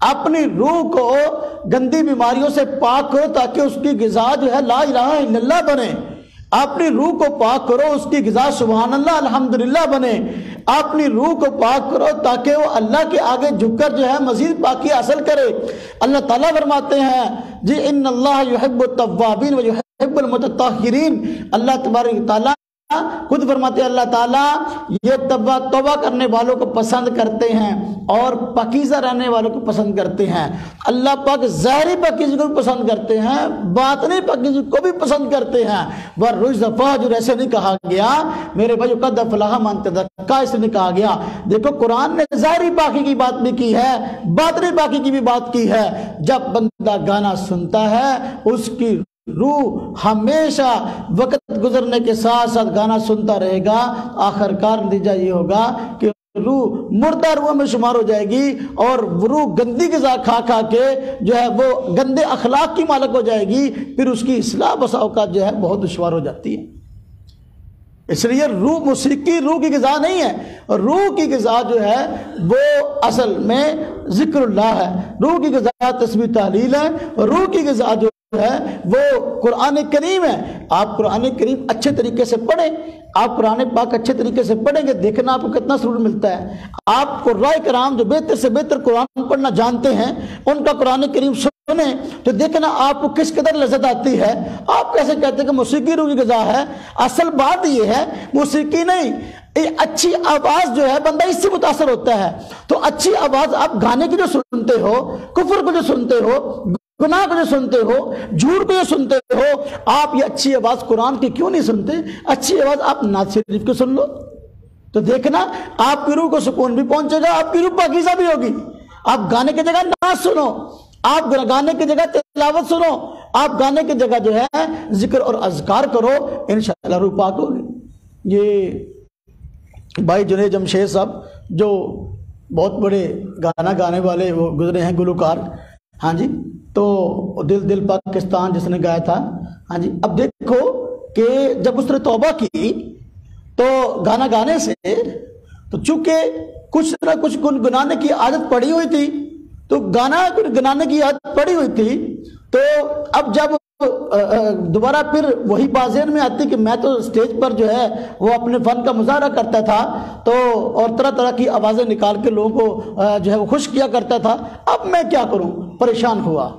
اپنی روح کو گندی بیماریوں سے پاک کرو تاکہ اس کی غذا جو ہے لا الہ الا اللہ بنے۔ اپنی روح کو پاک کرو، اس کی غذا سبحان اللہ الحمدللہ بنے۔ اپنی روح کو پاک کرو تاکہ وہ اللہ کے آگے جھک کر جو ہے مزید پاکی حاصل کرے۔ اللہ تعالیٰ فرماتے ہیں جی ان اللہ یحب التوابین و یحب المتطہرین، اللہ تبارک تعالیٰ خود فرماتے ہیں اللہ تعالیٰ یہ توبہ کرنے والوں کو پسند کرتے ہیں اور پاکیزہ رہنے والوں کو پسند کرتے ہیں۔ اللہ پاک ظاہری پاکیزگی کو بھی پسند کرتے ہیں، باطنی پاکیزگی کو بھی پسند کرتے ہیں۔ والرجز فاہجر، ایسے نہیں کہا گیا میرے بھائی قد افلح من تزکا، ایسے نہیں کہا گیا۔ دیکھو قرآن نے ظاہری پاکی کی بات بھی کی ہے، باطنی پاکی کی بھی بات کی ہے۔ جب بندہ گانا سنتا ہے اس کی روح ہمیشہ وقت گزرنے کے ساتھ ساتھ گانا سنتا رہے گا، آخر کار نتیجہ یہ ہوگا کہ روح مردہ روح میں شمار ہو جائے گی، اور روح گندی غذا کھا کھا کے جو ہے وہ گندے اخلاق کی مالک ہو جائے گی، پھر اس کی اصلاح بسا اوقات جو ہے بہت دشوار ہو جاتی ہے۔ اس لیے روح موسیقی روح کی غذا نہیں ہے، روح کی غذا جو ہے وہ اصل میں ذکر اللہ ہے، روح کی غذا تسبیح تحلیل ہے، روح کی غذا جو ہے وہ قرآن کریم ہے۔ آپ قرآن کریم اچھے طریقے سے پڑھیں، آپ قرآن پاک اچھے طریقے سے پڑھیں گے، دیکھنا آپ کو کتنا سرور ملتا ہے۔ آپ قراء کرام جو بہتر سے بہتر قرآن پڑھنا جانتے ہیں ان کا قرآن کریم سنیں تو دیکھنا آپ کو کس قدر لذت آتی ہے۔ آپ کیسے کہتے ہیں کہ موسیقی روح کی غذا ہے؟ اصل بات یہ ہے موسیقی نہیں، اچھی آواز جو ہے بندہ اس سے متاثر ہوتا ہے۔ تو اچھی آواز آپ گانے کی جو سنتے ہو، کفر کو جو سنتے ہو، گناہ کو جو سنتے ہو، جھوٹ کو جو سنتے ہو، آپ یہ اچھی آواز قرآن کی کیوں نہیں سنتے؟ اچھی آواز آپ نعت شریف کو سن لو تو دیکھنا آپ کی روح کو سکون بھی پہنچے گا، آپ کی روح پاکیزہ بھی ہوگی۔ آپ گانے کی جگہ نعت سنو، آپ گانے کی جگہ تلاوت سنو، آپ گانے کی جگہ جو ہے ذکر اور اذکار کرو، انشاءاللہ روح پاک ہوگی۔ یہ بھائی جنید جمشید صاحب جو بہت بڑے گانا گانے والے وہ گزرے ہیں، گلوکار، ہاں جی، تو دل دل پاکستان جس نے گایا تھا، ہاں جی۔ اب دیکھو کہ جب اس نے توبہ کی تو گانا گانے سے تو چونکہ کچھ نہ کچھ گنگنانے کی عادت پڑی ہوئی تھی، تو گانا گنگنانے کی عادت پڑی ہوئی تھی، تو اب جب دوبارہ پھر وہی بات ذہن میں آتی کہ میں تو اسٹیج پر جو ہے وہ اپنے فن کا مظاہرہ کرتا تھا تو اور طرح طرح کی آوازیں نکال کے لوگوں کو جو ہے وہ خوش کیا کرتا تھا، اب میں کیا کروں؟ پریشان ہوا۔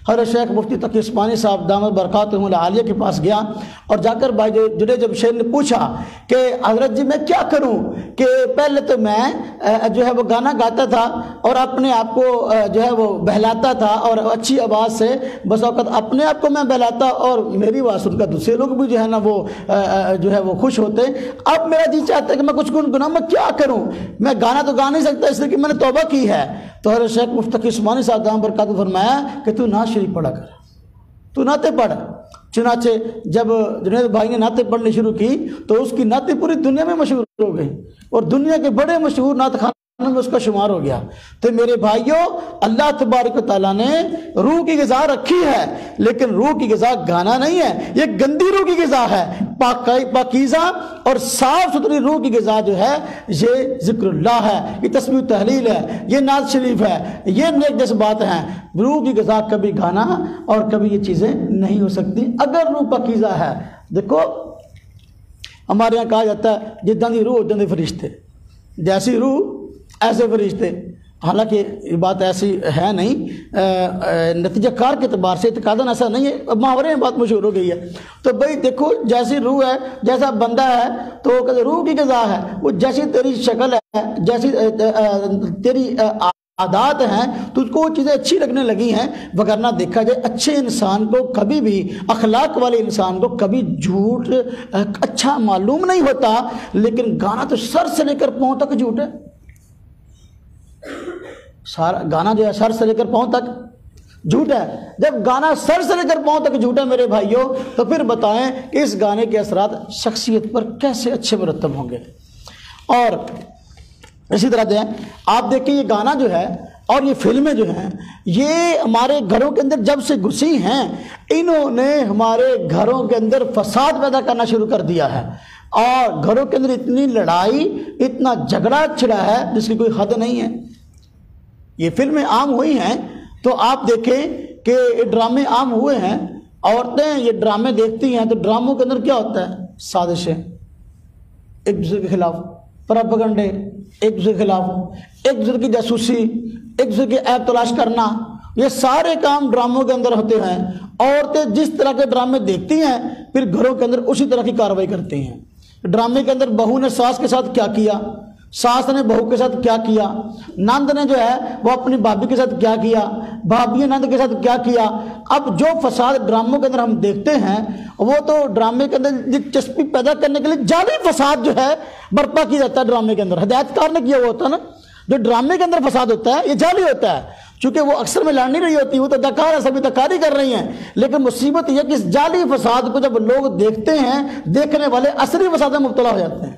حضرت شیخ مفتی تقی عثمانی صاحب دامت برکاتہم العالیہ کے پاس گیا اور جا کر بھائی جنید جمشید نے پوچھا کہ حضرت جی میں کیا کروں کہ پہلے تو میں جو ہے وہ گانا گاتا تھا اور اپنے آپ کو جو ہے وہ بہلاتا تھا اور اچھی آواز سے بس اوقات اپنے آپ کو میں بہلاتا اور میری آواز سن کر دوسرے لوگ بھی جو ہے نا وہ جو ہے وہ خوش ہوتے۔ اب میرا جی چاہتا ہے کہ میں کچھ گنگناؤں، میں کیا کروں؟ میں گانا تو گا نہیں سکتا اس لیے کہ میں نے توبہ کی ہے۔ تو حضرت شیخ مفتی تقی عثمانی صاحب دامت برکاتہم فرمایا کہ تو نعت شریف پڑھا کر، تو نعتیں پڑھ۔ چنانچہ جب جنید بھائی نے نعتیں پڑھنی شروع کی تو اس کی نعتیں پوری دنیا میں مشہور ہو گئی اور دنیا کے بڑے مشہور نعت خانوں میں اس کا شمار ہو گیا۔ تو میرے بھائیوں، اللہ تبارک و تعالیٰ نے روح کی غذا رکھی ہے، لیکن روح کی غذا گانا نہیں ہے، یہ گندی روح کی غذا ہے۔ پاکیزہ اور صاف ستھری روح کی غذا جو ہے یہ ذکر اللہ ہے، یہ تسبیح تحلیل ہے، یہ نعت شریف ہے، یہ نیک جذبات ہیں۔ روح کی غذا کبھی گانا اور کبھی یہ چیزیں نہیں ہو سکتی اگر روح پاکیزہ ہے۔ دیکھو ہمارے یہاں کہا جاتا ہے جداں دی روح اُداں دے فرشتے، جیسی روح ایسے فرشتے۔ حالانکہ یہ بات ایسی ہے نہیں، نتیجہ کار کے اعتبار سے اعتقاداً ایسا نہیں ہے، محاورے میں بات مشہور ہو گئی ہے۔ تو بھائی دیکھو جیسی روح ہے، جیسا بندہ ہے تو روح کی غذا ہے، وہ جیسی تیری شکل ہے، جیسی تیری عادات ہیں تجھ کو وہ چیزیں اچھی لگنے لگی ہیں، وگرنہ دیکھا جائے اچھے انسان کو کبھی بھی، اخلاق والے انسان کو کبھی جھوٹ اچھا معلوم نہیں ہوتا، لیکن گانا تو سر سے لے کر پاؤں تک جھوٹ ہے، سارا گانا جو ہے سر سے لے کر پاؤں تک جھوٹ ہے۔ جب گانا سر سے لے کر پاؤں تک جھوٹ ہے میرے بھائیوں، تو پھر بتائیں کہ اس گانے کے اثرات شخصیت پر کیسے اچھے مرتب ہوں گے۔ اور اسی طرح جو ہے آپ دیکھیں یہ گانا جو ہے اور یہ فلمیں جو ہیں یہ ہمارے گھروں کے اندر جب سے گھسی ہیں، انہوں نے ہمارے گھروں کے اندر فساد پیدا کرنا شروع کر دیا ہے، اور گھروں کے اندر اتنی لڑائی، اتنا جھگڑا چھڑا ہے جس کی کوئی حد نہیں ہے۔ یہ فلمیں عام ہوئی ہیں تو آپ دیکھیں کہ ڈرامے عام ہوئے ہیں، عورتیں یہ ڈرامے دیکھتی ہیں تو ڈراموں کے اندر کیا ہوتا ہے؟ سازشیں، ایک دوسرے کے خلاف پروپیگنڈے، ایک دوسرے کے خلاف، ایک دوسرے کی جاسوسی، ایک دوسرے کے عیب تلاش کرنا، یہ سارے کام ڈراموں کے اندر ہوتے ہیں۔ عورتیں جس طرح کے ڈرامے دیکھتی ہیں پھر گھروں کے اندر اسی طرح کی کارروائی کرتی ہیں۔ ڈرامے کے اندر بہو نے ساس کے ساتھ کیا کیا، ساس نے بہو کے ساتھ کیا کیا، نند نے جو ہے وہ اپنی بھابھی کے ساتھ کیا کیا، بھابھی نے نند کے ساتھ کیا کیا۔ اب جو فساد ڈراموں کے اندر ہم دیکھتے ہیں وہ تو ڈرامے کے اندر دلچسپی پیدا کرنے کے لیے جعلی فساد جو ہے برپا کیا جاتا ہے ڈرامے کے اندر، ہدایت کار نے کیا ہوا ہوتا ہے نا۔ جو ڈرامے کے اندر فساد ہوتا ہے یہ جعلی ہوتا ہے، چونکہ وہ اکثر میں لڑ نہیں رہی ہوتی، وہ تو اداکار ہے، سبھی اداکاری کر رہی ہیں، لیکن مصیبت یہ کہ اس جعلی فساد کو جب لوگ دیکھتے ہیں، دیکھنے والے اصلی فساد میں مبتلا ہو جاتے ہیں،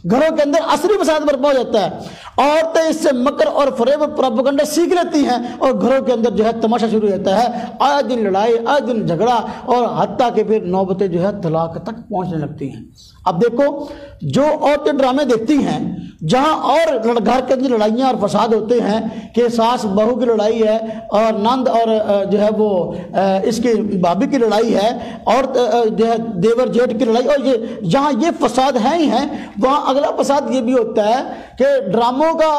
گھروں کے اندر اصلی فساد برپا ہو جاتا ہے۔ عورتیں اس سے مکر اور فریب اور پروپیگنڈا سیکھ لیتی ہیں اور گھروں کے اندر جو ہے تماشا شروع ہو جاتا ہے، آئے دن لڑائی، آئے دن جھگڑا، اور حتیٰ کہ پھر نوبتیں جو ہے طلاق تک پہنچنے لگتی ہیں۔ اب دیکھو جو عورتیں ڈرامے دیکھتی ہیں جہاں اور گھر کے اندر لڑائیاں اور فساد ہوتے ہیں کہ ساس بہو کی لڑائی ہے اور نند اور جو ہے وہ اس کی بھابھی کی لڑائی ہے اور جو ہے دیور جیٹھ کی لڑائی، اور یہ جہاں یہ فساد ہیں ہی ہیں، وہاں اگلا فساد یہ بھی ہوتا ہے کہ ڈراموں کا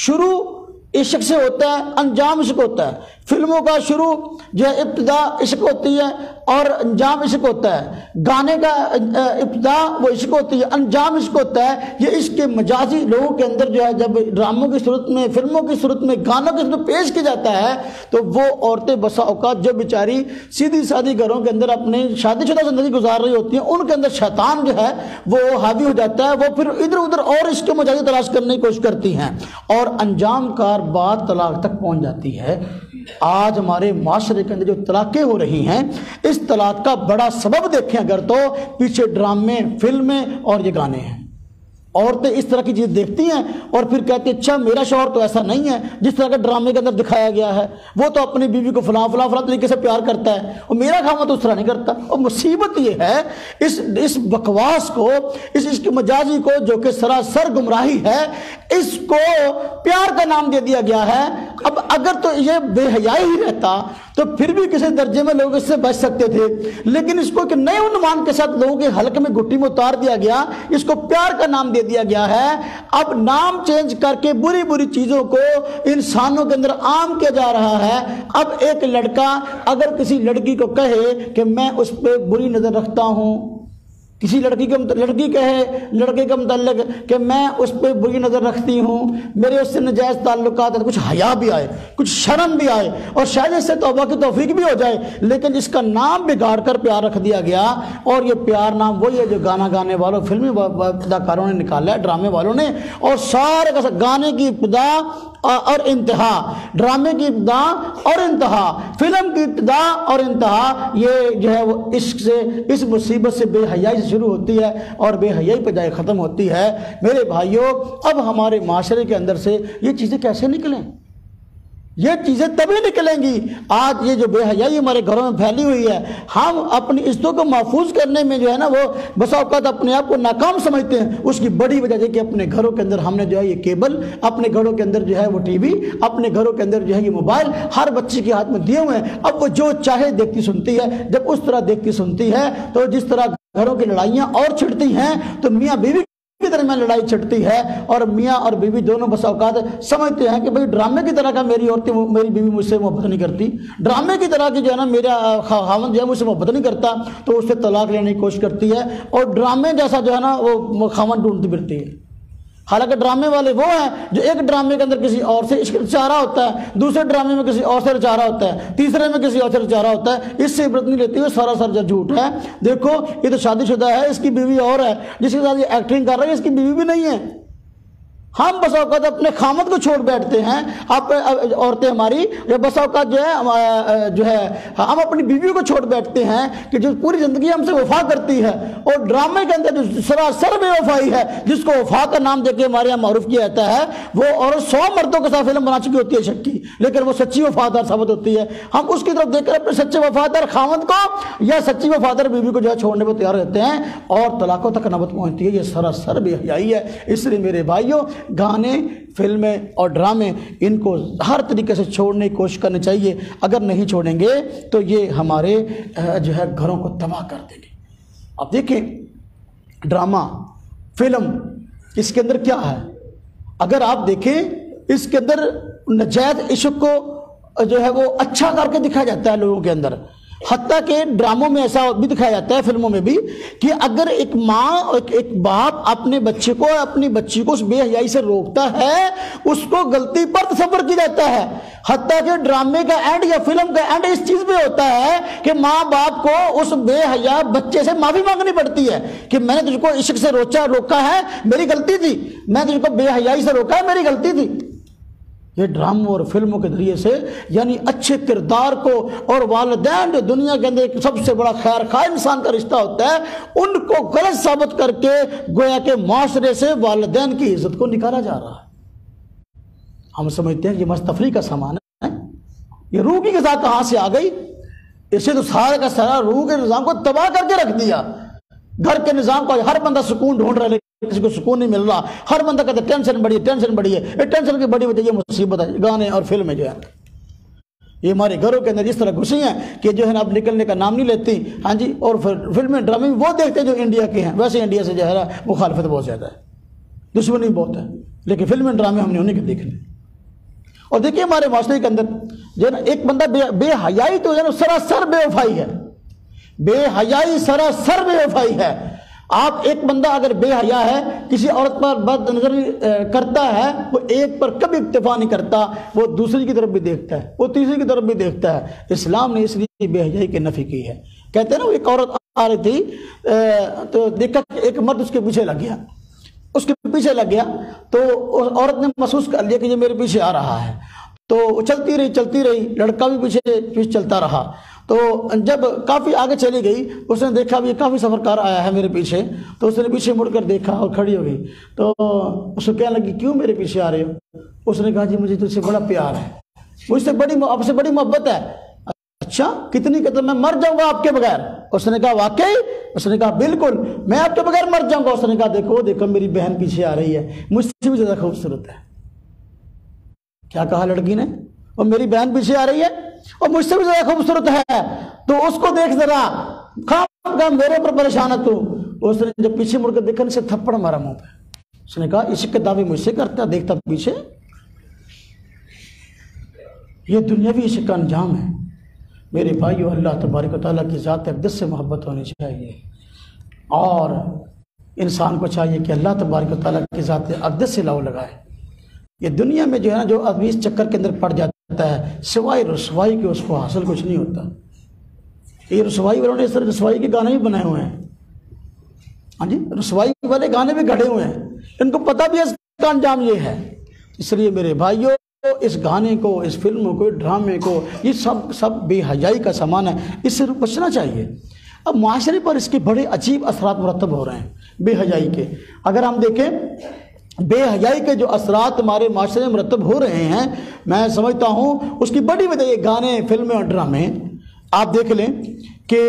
شروع عشق سے ہوتا ہے، انجام عشق ہوتا ہے۔ فلموں کا شروع جو ہے ابتدا عشق ہوتی ہے اور انجام عشق ہوتا ہے، گانے کا ابتدا وہ عشق ہوتی ہے، انجام عشق ہوتا ہے۔ یہ عشق کے مجازی لوگوں کے اندر جو ہے جب ڈراموں کی صورت میں، فلموں کی صورت میں، گانوں کی صورت میں پیش کیا جاتا ہے تو وہ عورتیں بسا اوقات جو بیچاری سیدھی سادھی گھروں کے اندر اپنی شادی شدہ زندگی گزار رہی ہوتی ہیں، ان کے اندر شیطان جو ہے وہ حاوی ہو جاتا ہے، وہ پھر ادھر ادھر اور عشق کے مجازی تلاش کرنے کی کوشش کرتی ہیں اور انجام کار بات طلاق تک پہنچ جاتی ہے۔ آج ہمارے معاشرے کے اندر جو طلاقیں ہو رہی ہیں، اس طلاق کا بڑا سبب دیکھیں اگر تو پیچھے ڈرامے، فلمیں اور یہ گانے ہیں۔ عورتیں اس طرح کی چیز دیکھتی ہیں اور پھر کہتی ہیں اچھا میرا شوہر تو ایسا نہیں ہے جس طرح کا ڈرامے کے اندر دکھایا گیا ہے، وہ تو اپنی بیوی کو فلاں فلاں فلاں طریقے سے پیار کرتا ہے اور میرا خاوند تو اس طرح نہیں کرتا۔ اور مصیبت یہ ہے اس بکواس کو، اس عشق مجازی کو جو کہ سراسر گمراہی ہے، اس کو پیار کا نام دے دیا گیا ہے۔ اب اگر تو یہ بے حیائی ہی رہتا تو پھر بھی کسی درجے میں لوگ اس سے بچ سکتے تھے، لیکن اس کو ایک نئے عنوان کے ساتھ لوگوں کے حلقے میں گٹی میں اتار دیا گیا، اس کو پیار کا نام دے دیا گیا ہے۔ اب نام چینج کر کے بری بری چیزوں کو انسانوں کے اندر عام کیا جا رہا ہے۔ اب ایک لڑکا اگر کسی لڑکی کو کہے کہ میں اس پہ بری نظر رکھتا ہوں، کسی لڑکی کہے لڑکے کا متعلق کہ میں اس پہ بری نظر رکھتی ہوں، میرے اس سے نجائز تعلقات ہیں، کچھ حیا بھی آئے، کچھ شرم بھی آئے اور شاید اس سے توبہ کی توفیق بھی ہو جائے، لیکن اس کا نام بگاڑ کر پیار رکھ دیا گیا۔ اور یہ پیار نام وہی ہے جو گانا گانے والوں، فلمی اداکاروں نے نکالا ہے، ڈرامے والوں نے، اور سارے کا گانے کی ابتدا اور انتہا، ڈرامے کی ابتدا اور انتہا، فلم کی ابتدا اور انتہا، یہ جو ہے وہ عشق سے، اس مصیبت سے، بے حیائی سے شروع ہوتی ہے اور بے حیائی پہ جائے ختم ہوتی ہے۔ میرے بھائیوں اب ہمارے معاشرے کے اندر سے یہ چیزیں کیسے نکلیں؟ یہ چیزیں تبھی نکلیں گی۔ آج یہ جو بے حیائی ہمارے گھروں میں پھیلی ہوئی ہے، ہم اپنی عزتوں کو محفوظ کرنے میں جو ہے نا وہ بسا اوقات اپنے آپ کو ناکام سمجھتے ہیں۔ اس کی بڑی وجہ ہے کہ اپنے گھروں کے اندر ہم نے جو ہے یہ کیبل، اپنے گھروں کے اندر جو ہے وہ ٹی وی، اپنے گھروں کے اندر جو ہے یہ موبائل ہر بچے کے ہاتھ میں دیے ہوئے ہیں۔ اب وہ جو چاہے دیکھتی سنتی ہے، جب اس طرح دیکھتی سنتی ہے تو جس طرح گھروں کی لڑائیاں اور چھڑتی ہیں تو میاں بیوی کی درمیان لڑائی چھڑتی ہے، اور میاں اور بیوی دونوں بس اوقات سمجھتے ہیں کہ بھئی ڈرامے کی طرح کا میری بیوی مجھ سے محبت نہیں کرتی، ڈرامے کی طرح کی جو ہے نا میرا خاوند جو ہے مجھ سے محبت نہیں کرتا، تو اس سے طلاق لینے کی کوشش کرتی ہے اور ڈرامے جیسا جو ہے نا وہ خاوند ڈھونڈتی پھرتی ہے۔ حالانکہ ڈرامے والے وہ ہیں جو ایک ڈرامے کے اندر کسی اور سے عشق رچا رہا ہوتا ہے، دوسرے ڈرامے میں کسی اور سے رچا رہا ہوتا ہے، تیسرے میں کسی اور سے رچا رہا ہوتا ہے، اس سے عبرت نہیں لیتی، وہ سراسر جھوٹ ہے۔ دیکھو یہ تو شادی شدہ ہے، اس کی بیوی اور ہے، جس کے ساتھ یہ ایکٹنگ کر رہا ہے اس کی بیوی بھی نہیں ہے۔ ہم بس اوقات اپنے خامد کو چھوڑ بیٹھتے ہیں، عورتیں ہماری بس اوقات جو ہے ہم اپنی بیوی کو چھوڑ بیٹھتے ہیں کہ جو پوری زندگی ہم سے وفا کرتی ہے، اور ڈرامے کے اندر جو سراسر بے وفائی ہے، جس کو وفا کا نام دے کے ہمارے یہاں معروف کیا جاتا ہے، وہ عورت 100 مردوں کے ساتھ فلم بنا چکی ہوتی ہے شک کی، لیکن وہ سچی وفادار ثابت ہوتی ہے۔ ہم اس کی طرف دیکھ کر اپنے سچے وفادار خامد کو یا سچی وفادار بیوی کو جو ہے چھوڑنے پر تیار رہتے ہیں، اور طلاقوں تک نوبت پہنچتی ہے۔ یہ سراسر بے حیائی ہے۔ اس لیے میرے بھائیوں، گانے، فلمیں اور ڈرامے، ان کو ہر طریقے سے چھوڑنے کی کوشش کرنی چاہیے۔ اگر نہیں چھوڑیں گے تو یہ ہمارے جو ہے گھروں کو تباہ کر دیں گے۔ اب دیکھیں ڈرامہ، فلم، اس کے اندر کیا ہے؟ اگر آپ دیکھیں اس کے اندر نجائز عشق کو جو ہے وہ اچھا کر کے دکھایا جاتا ہے لوگوں کے اندر، حتیٰ کہ ڈراموں میں ایسا بھی دکھایا جاتا ہے، فلموں میں بھی، کہ اگر ایک ماں، ایک باپ اپنے بچے کو، اپنی بچی کو اس بے حیائی سے روکتا ہے، اس کو غلطی پر تصور کیا جاتا ہے۔ حتیٰ کہ ڈرامے کا اینڈ یا فلم کا اینڈ اس چیز پہ ہوتا ہے کہ ماں باپ کو اس بے حیا بچے سے معافی مانگنی پڑتی ہے کہ میں نے تجھ کو عشق سے روکا ہے، میری غلطی تھی، میں تجھ کو بے حیائی سے روکا ہے، میری غلطی تھی۔ یہ ڈراموں اور فلموں کے ذریعے سے یعنی اچھے کردار کو، اور والدین جو دنیا کے اندر ایک سب سے بڑا خیر خواہ انسان کا رشتہ ہوتا ہے، ان کو غلط ثابت کر کے گویا کہ معاشرے سے والدین کی عزت کو نکالا جا رہا ہے۔ ہم سمجھتے ہیں کہ یہ بس تفریح کا سامان ہے، یہ روح کی غذا کہاں سے آ گئی؟ اسے تو سارا کا سارا روح کے نظام کو تباہ کر کے رکھ دیا۔ گھر کے نظام کو ہر بندہ سکون ڈھونڈ رہا ہے، کسی کو سکون نہیں مل رہا، ہر بندہ کہتا ہے ٹینشن بڑی ہے، ٹینشن بڑی ہے۔ یہ ٹینشن کی بڑی وجہ یہ مصیبت ہے، گانے اور فلمیں جو ہے یہ ہمارے گھروں کے اندر اس طرح گھسی ہیں کہ جو ہے نا اب نکلنے کا نام نہیں لیتی۔ ہاں جی، اور فلمیں ڈرامے وہ دیکھتے ہیں جو انڈیا کے ہیں، ویسے انڈیا سے جو ہے نا مخالفت بہت زیادہ ہے، دشمنی بہت ہے، لیکن فلمیں ڈرامے ہم نے انہیں کے دیکھنے۔ اور دیکھیے ہمارے معاشرے کے اندر جو ہے نا ایک بندہ بے حیائی تو ہے نا سراسر بے وفائی ہے، بے حیائی سراسر بے وفائی ہے۔ آپ ایک بندہ اگر بے حیا ہے، کسی عورت پر بد نظر کرتا ہے، وہ ایک پر کبھی اکتفا نہیں کرتا، وہ دوسری کی طرف بھی دیکھتا ہے، وہ تیسری کی طرف بھی دیکھتا ہے۔ اسلام نے اس لیے بے حیائی کی نفی کی ہے۔ کہتے ہیں نا وہ ایک عورت آ رہی تھی تو دیکھا کہ ایک مرد اس کے پیچھے لگ گیا، اس کے پیچھے لگ گیا، تو عورت نے محسوس کر لیا کہ یہ میرے پیچھے آ رہا ہے، تو چلتی رہی، لڑکا بھی پیچھے چلتا رہا۔ تو جب کافی آگے چلی گئی، اس نے دیکھا بھی کافی سفر کار آیا ہے میرے پیچھے، تو اس نے پیچھے مڑ کر دیکھا اور کھڑی ہو گئی۔ تو اس کو کہنے لگی کیوں میرے پیچھے آ رہے ہو؟ اس نے کہا جی مجھے تجھ سے بڑا پیار ہے، مجھ سے آپ سے بڑی محبت ہے۔ اچھا کتنی؟ کہتا میں مر جاؤں گا آپ کے بغیر۔ اس نے کہا واقعی؟ اس نے کہا بالکل میں آپ کے بغیر مر جاؤں گا۔ اس نے کہا دیکھو میری بہن پیچھے آ رہی ہے، مجھ سے بھی زیادہ خوبصورت ہے۔ کیا کہا لڑکی نے؟ اور میری بہن پیچھے آ رہی ہے اور مجھ سے بھی زیادہ خوبصورت ہے، تو اس کو دیکھ ذرا، خام میرے پر پریشان ہے تو۔ اس نے جب پیچھے مڑ کر دیکھا سے تھپڑ مارا منہ پہ۔ اس نے کہا عشق کے دعوے مجھ سے کرتا، دیکھتا پیچھے۔ یہ دنیاوی عشق کا انجام ہے میرے بھائیو۔ اللہ تبارک و تعالیٰ کی ذات اقدس سے محبت ہونی چاہیے، اور انسان کو چاہیے کہ اللہ تبارک و تعالیٰ کی ذات اقدس سے لو لگائے۔ یہ دنیا میں جو ہے نا جو آدمی اس چکر کے اندر پڑ جاتا ہے، سوائے رسوائی کے اس کو حاصل کچھ نہیں ہوتا۔ یہ رسوائی والوں نے اس طرح رسوائی کے گانے بھی بنائے ہوئے ہیں، ہاں جی، رسوائی والے گانے بھی گھڑے ہوئے ہیں، ان کو پتہ بھی ہے اس کا انجام یہ ہے۔ اس لیے میرے بھائیوں اس گانے کو، اس فلموں کو، ڈرامے کو، یہ سب بے حیائی کا سامان ہے، اس سے بچنا چاہیے۔ اب معاشرے پر اس کے بڑے عجیب اثرات مرتب ہو رہے ہیں بے حیائی کے۔ اگر ہم دیکھیں بے حیائی کے جو اثرات ہمارے معاشرے میں مرتب ہو رہے ہیں، میں سمجھتا ہوں اس کی بڑی وجہ یہ گانے، فلمیں اور ڈرامے۔ آپ دیکھ لیں کہ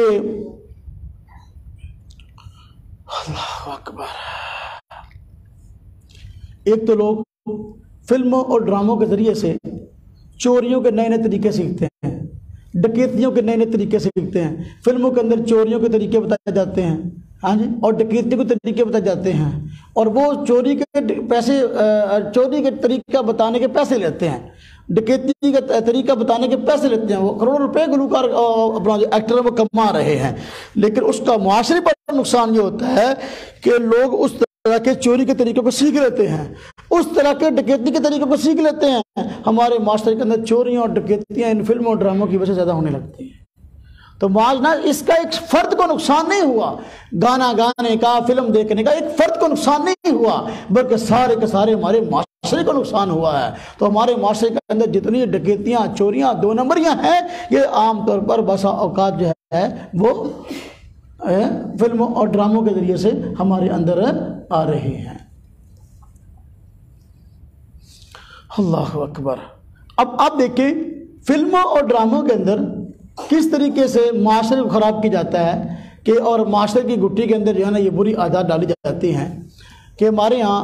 اللہ اکبر، ایک تو لوگ فلموں اور ڈراموں کے ذریعے سے چوریوں کے نئے طریقے سیکھتے ہیں، ڈکیتیوں کے نئے طریقے سیکھتے ہیں۔ فلموں کے اندر چوریوں کے طریقے بتائے جاتے ہیں، ہاں جی، اور ڈکیتی کے طریقے بتائے جاتے ہیں، اور وہ چوری کے طریقہ بتانے کے پیسے لیتے ہیں، ڈکیتی کا طریقہ بتانے کے پیسے لیتے ہیں۔ وہ کروڑوں روپے گلوکار اپنا جو ایکٹر ہے وہ کما رہے ہیں، لیکن اس کا معاشرے پر نقصان یہ ہوتا ہے کہ لوگ اس طرح کے چوری کے طریقوں کو سیکھ لیتے ہیں، اس طرح کے ڈکیتی کے طریقوں کو سیکھ لیتے ہیں، ہمارے معاشرے کے اندر چوریاں اور ڈکیتیاں ان فلموں اور ڈراموں کی وجہ سے زیادہ ہونے لگتی ہیں۔ تو معاشرہ اس کا ایک فرد کو نقصان نہیں ہوا، گانا گانے کا، فلم دیکھنے کا ایک فرد کو نقصان نہیں ہوا، بلکہ سارے کے سارے ہمارے معاشرے کو نقصان ہوا ہے۔ تو ہمارے معاشرے کے اندر جتنی ڈکیتیاں، چوریاں، دو نمبریاں ہیں، یہ عام طور پر بسا اوقات جو ہے وہ فلموں اور ڈراموں کے ذریعے سے ہمارے اندر آ رہے ہیں۔ اللہ اکبر۔ اب آپ دیکھیں فلموں اور ڈراموں کے اندر کس طریقے سے معاشرے کو خراب کی جاتا ہے کہ اور معاشرے کی گٹی کے اندر جو ہے نا یہ بری عادات ڈالی جاتی ہیں کہ ہمارے ہاں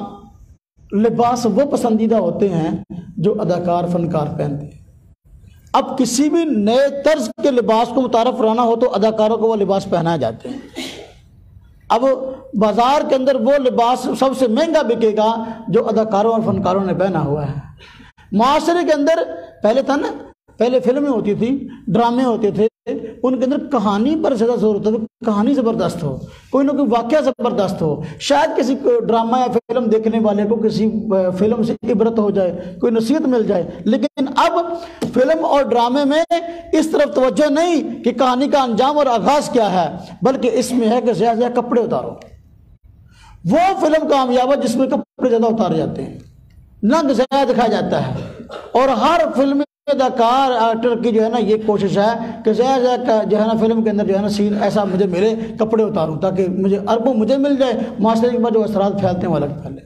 لباس وہ پسندیدہ ہوتے ہیں جو اداکار فنکار پہنتے ہیں۔ اب کسی بھی نئے طرز کے لباس کو متعارف کرانا ہو تو اداکاروں کو وہ لباس پہنائے جاتے ہیں۔ اب بازار کے اندر وہ لباس سب سے مہنگا بکے گا جو اداکاروں اور فنکاروں نے پہنا ہوا ہے۔ معاشرے کے اندر پہلے تھا نا، پہلے فلمیں ہوتی تھی، ڈرامے ہوتے تھے، ان کے اندر کہانی پر زیادہ زور ہوتا ہے، کہانی زبردست ہو، کوئی نہ کوئی واقعہ زبردست ہو، شاید کسی ڈرامہ یا فلم دیکھنے والے کو کسی فلم سے عبرت ہو جائے، کوئی نصیحت مل جائے۔ لیکن اب فلم اور ڈرامے میں اس طرف توجہ نہیں کہ کہانی کا انجام اور آغاز کیا ہے، بلکہ اس میں ہے کہ زیادہ کپڑے اتارو۔ وہ فلم کامیاب ہے جس میں کپڑے زیادہ اتارے جاتے ہیں، ننگ زیادہ دکھایا جاتا ہے، اور ہر فلم اداکار ایکٹر کی جو ہے نا یہ کوشش ہے کہ زیادہ جو ہے نا فلم کے اندر جو ہے نا سین ایسا مجھے ملے، کپڑے اتاروں تاکہ مجھے اربوں مجھے مل جائے، معاشرے کے بعد جو اثرات پھیلتے ہیں وہ الگ پھیلے۔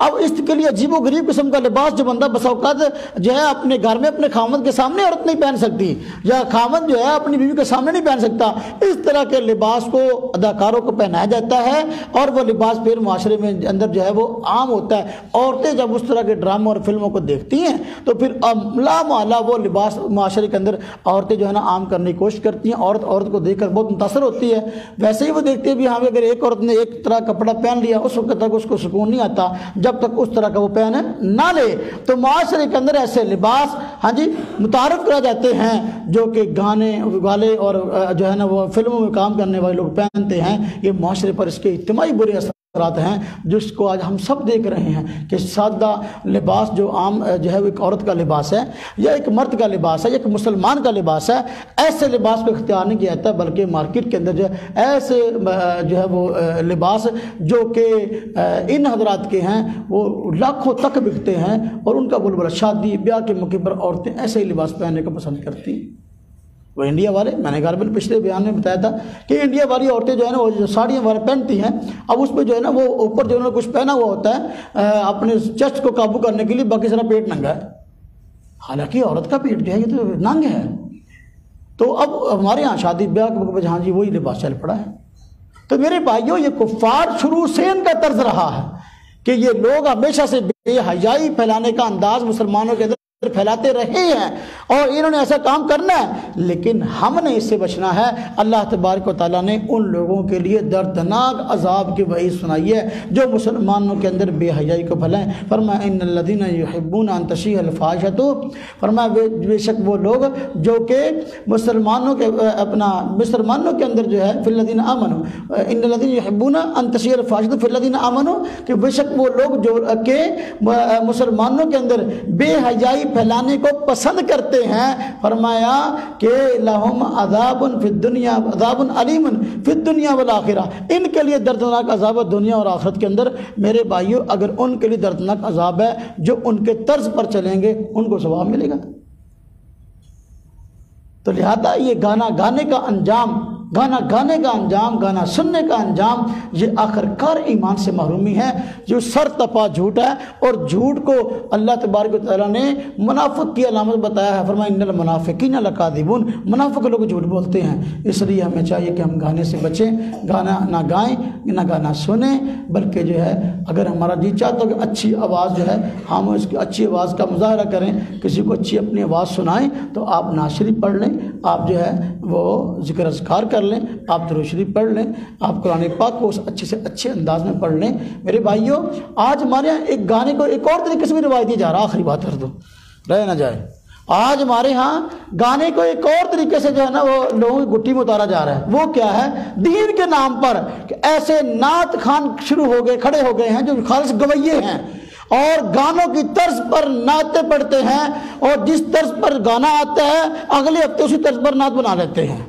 اب اس کے لیے عجیب و غریب قسم کا لباس جو بندہ بسا اوقات جو ہے اپنے گھر میں اپنے خامد کے سامنے عورت نہیں پہن سکتی، یا خامد جو ہے اپنی بیوی کے سامنے نہیں پہن سکتا، اس طرح کے لباس کو اداکاروں کو پہنایا جاتا ہے، اور وہ لباس پھر معاشرے میں اندر جو ہے وہ عام ہوتا ہے۔ عورتیں جب اس طرح کے ڈراموں اور فلموں کو دیکھتی ہیں تو پھر لا محالہ وہ لباس معاشرے کے اندر عورتیں جو ہے نا عام کرنے کی کوشش کرتی ہیں۔ عورت کو دیکھ کر بہت متاثر ہوتی ہے، ویسے ہی وہ دیکھتی ہے بھی ہاں اگر ایک عورت نے ایک طرح کپڑا پہن لیا اس وقت تک اس کو سکون نہیں آتا جب تک اس طرح کا وہ پہن نہ لے۔ تو معاشرے کے اندر ایسے لباس متعارف کرا جاتے ہیں جو کہ گانے والے اور جو ہے نا وہ فلموں میں کام کرنے والے لوگ پہنتے ہیں، یہ معاشرے پر اس کے اجتماعی برے اثرات ہیں جس کو آج ہم سب دیکھ رہے ہیں کہ سادہ لباس جو عام جو ہے وہ ایک عورت کا لباس ہے یا ایک مرد کا لباس ہے یا ایک مسلمان کا لباس ہے، ایسے لباس کو اختیار نہیں کیا جاتا، بلکہ مارکیٹ کے اندر جو ہے ایسے جو ہے وہ لباس جو کہ ان حضرات کے ہیں وہ لاکھوں تک بکتے ہیں، اور ان کا بلبلہ شادی بیاہ کے موقع پر عورتیں ایسے ہی لباس پہننے کو پسند کرتی ہیں۔ وہ انڈیا والے، میں نے غالباً پچھلے بیان میں بتایا تھا کہ انڈیا والی عورتیں جو ہے نا وہ جو ساڑیاں وغیرہ پہنتی ہیں، اب اس پہ جو ہے نا وہ اوپر جو ہے نا کچھ پہنا ہوا ہوتا ہے اپنے چیسٹ کو قابو کرنے کے لیے، باقی سارا پیٹ ننگا ہے، حالانکہ عورت کا پیٹ جو ہے یہ تو ننگ ہے۔ تو اب ہمارے یہاں شادی بیاہ کے موقع پہ جہاں جی وہی لباس چل پڑا ہے۔ تو میرے بھائیوں یہ کفار شروع سے ان کا طرز رہا ہے کہ یہ لوگ ہمیشہ سے بے حیائی پھیلانے کا انداز مسلمانوں کے اندر پھیلاتے رہے ہیں، اور انہوں نے ایسا کام کرنا ہے، لیکن ہم نے اس سے بچنا ہے۔ اللہ تبارک و تعالیٰ نے ان لوگوں کے لیے دردناک عذاب کی وعید سنائی ہے جو مسلمانوں کے اندر بے حیائی کو پھیلائیں۔ فرمایا ان الذین یحبون ان تشیع الفاحشۃ، فرمایا بے شک وہ لوگ جو کہ مسلمانوں کے اندر جو ہے فی الذین آمنوا، ان الذین یحبون ان تشیع الفاحشۃ فی الذین آمنوا، کہ بے شک وہ لوگ جو کہ مسلمانوں کے اندر بے حیائی پھیلانے کو پسند کرتے ہیں، فرمایا کہ لہم عذاب فی الدنیا عذاب علیم فی الدنیا والآخرہ، ان کے لیے دردناک عذاب ہے دنیا اور آخرت کے اندر۔ میرے بھائیو اگر ان کے لیے دردناک عذاب ہے جو ان کے طرز پر چلیں گے ان کو ثواب ملے گا۔ تو لہذا یہ گانا گانے کا انجام، گانا سننے کا انجام، یہ آخر کار ایمان سے محرومی ہے، جو سر تپا جھوٹ ہے، اور جھوٹ کو اللہ تبارک و تعالیٰ نے منافق کی علامت بتایا ہے۔ فرمایا ان المنافقین لکاذبون، منافق لوگ جھوٹ بولتے ہیں۔ اس لیے ہمیں چاہیے کہ ہم گانے سے بچیں، گانا نہ گائیں، نہ گانا سنیں، بلکہ جو ہے اگر ہمارا جی چاہتا کہ اچھی آواز جو ہے ہم اس کی اچھی آواز کا مظاہرہ کریں، کسی کو اچھی اپنی آواز سنائیں، تو آپ نعت شریف پڑھ لیں، آپ جو ہے وہ ذکر اذکار کر لیں، آپ درود شریف پڑھ لیں، آپ قرآن پاک کو اس اچھے سے اچھے انداز میں پڑھ لیں۔ میرے بھائیوں آج ہمارے یہاں ایک گانے کو ایک اور طریقے سے بھی روایت دیا جا رہا، آخری بات کر دو رہ نہ جائے، آج ہمارے ہاں گانے کو ایک اور طریقے سے جو ہے نا وہ لوگوں کی گٹی میں اتارا جا رہا ہے. وہ کیا ہے؟ دین کے نام پر کہ ایسے نعت خان شروع ہو گئے، کھڑے ہو گئے ہیں جو خالص گویے ہیں اور گانوں کی طرز پر نعتیں پڑھتے ہیں، اور جس طرز پر گانا آتا ہے اگلے ہفتے اسی طرز پر نعت بنا لیتے ہیں.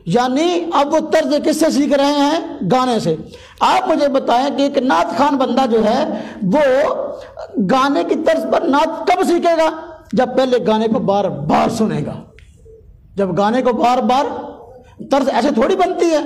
یعنی اب وہ طرز کس سے سیکھ رہے ہیں؟ گانے سے. آپ مجھے بتائیں کہ ایک نعت خان بندہ جو ہے وہ گانے کی طرز پر نعت کب سیکھے گا؟ جب پہلے گانے کو بار بار سنے گا. جب گانے کو بار بار، طرز ایسے تھوڑی بنتی ہے،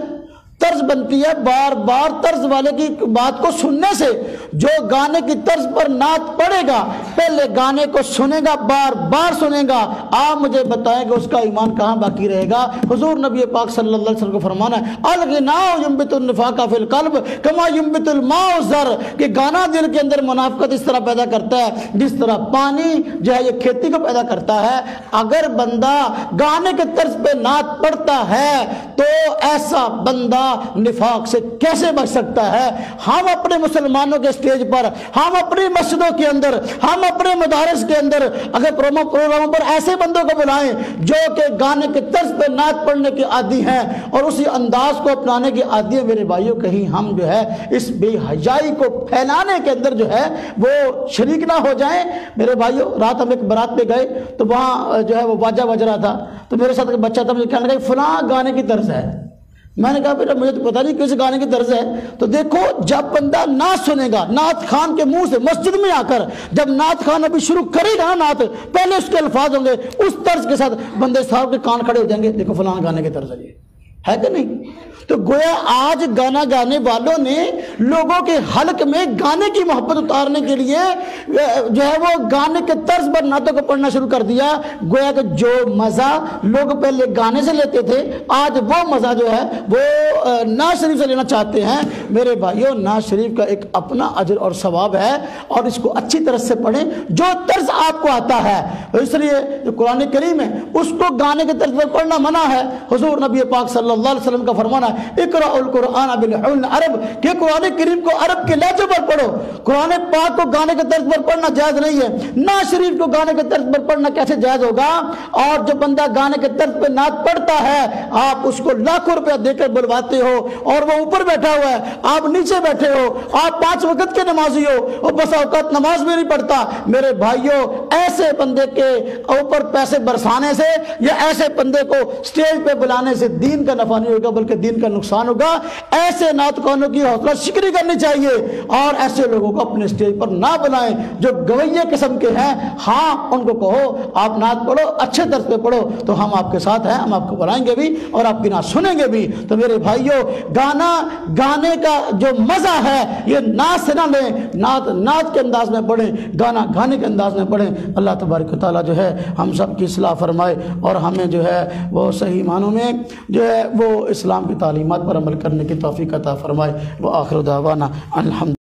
طرز بنتی ہے بار بار طرز والے کی بات کو سننے سے. جو گانے کی طرز پر نعت پڑھے گا پہلے گانے کو سنے گا، بار بار سنے گا. آپ مجھے بتائیں کہ اس کا ایمان کہاں باقی رہے گا؟ حضور نبی پاک صلی اللہ علیہ وسلم کو فرمانا ہے الغناء ينبت النفاق فی القلب کما ينبت الماء الزر، کہ گانا دل کے اندر منافقت اس طرح پیدا کرتا ہے جس طرح پانی جو ہے یہ کھیتی کو پیدا کرتا ہے. اگر بندہ گانے کے طرز پہ نعت پڑھتا ہے تو ایسا بندہ نفاق سے کیسے بچ سکتا ہے؟ ہم اپنے مسلمانوں کے سٹیج پر، ہم اپنی مسجدوں کے اندر، ہم اپنے مدارس کے اندر اگر پروگراموں پر ایسے بندوں کو بلائیں جو کہ گانے کے طرز پہ نعت پڑھنے کے عادی ہیں اور اسی انداز کو اپنانے کے عادی ہیں، میرے بھائیوں کہیں ہم جو ہے اس بے حیائی کو پھیلانے کے اندر جو ہے وہ شریک نہ ہو جائیں. میرے بھائیوں رات ہم ایک برات پہ گئے تو وہاں جو ہے وہ باجا بج رہا تھا، تو میرے ساتھ ایک بچہ تھا، مجھے کہنے لگا فلاں گانے کی طرز ہے. میں نے کہا بیٹا مجھے تو پتہ نہیں کس گانے کی طرز ہے. تو دیکھو جب بندہ نعت سنے گا نعت خان کے منہ سے مسجد میں آ کر، جب نعت خان ابھی شروع کرے گا نعت، پہلے اس کے الفاظ ہوں گے اس طرز کے ساتھ بندے صاحب کے کان کھڑے ہو جائیں گے، دیکھو فلاں گانے کی طرز ہے کہ نہیں؟ تو گویا آج گانا گانے والوں نے لوگوں کے حلق میں گانے کی محبت اتارنے کے لیے جو ہے وہ گانے کے طرز پر نعتوں کو پڑھنا شروع کر دیا. گویا کہ جو مزہ لوگ پہلے گانے سے لیتے تھے آج وہ مزہ جو ہے وہ نعت شریف سے لینا چاہتے ہیں. میرے بھائیوں نعت شریف کا ایک اپنا اجر اور ثواب ہے اور اس کو اچھی طرح سے پڑھیں جو طرز آپ کو آتا ہے. اس لیے جو قرآن کریم ہے اس کو گانے کے طرز پر پڑھنا منع ہے. حضور نبی پاک صلی اللہ علیہ وسلم کا فرمانا ہے اقرأ القرآن بالحن عرب، کہ قرآن کریم کو عرب کے لہجے پر پڑھو. قرآن پاک کو گانے کے طرز پر پڑھنا جائز نہیں ہے. نعت شریف کو گانے کے طرز پر پڑھنا کیسے جائز ہوگا؟ اور جو بندہ گانے کے طرز پر نعت پڑھتا ہے آپ اس کو لاکھوں روپیہ دے کر بلواتے ہو اور وہ اوپر بیٹھا ہوا ہے، آپ نیچے بیٹھے ہو، آپ 5 وقت کے نمازی ہو اور بس اوقات نماز بھی نہیں پڑھتا. میرے بھائیوں ایسے بندے کے اوپر پیسے برسانے سے یا ایسے بندے کو سٹیج پہ بلانے سے دین کا نفع نہیں ہوگا بلکہ دین کا نقصان ہوگا. ایسے نعت خوانوں کی حوصلہ شکنی کرنی چاہیے اور ایسے لوگوں کو اپنے سٹیج پر نہ بلائیں جو گویے قسم کے ہیں. ہاں ان کو کہو آپ نعت پڑھو، اچھے طرز پہ پڑھو تو ہم آپ کے ساتھ ہیں، ہم آپ کو بلائیں گے بھی اور آپ کی نعت سنیں گے بھی. تو میرے بھائیوں گانے کا جو مزہ ہے یہ نعت سے نہ لیں، نعت کے انداز میں پڑھیں، گانا گانے کے انداز میں پڑھیں. اللہ تبارک و تعالیٰ جو ہے ہم سب کی اصلاح فرمائے اور ہمیں جو ہے وہ صحیح معنوں میں جو ہے وہ اسلام کی تعلیمات پر عمل کرنے کی توفیق عطا فرمائے. وآخر دعوانا الحمد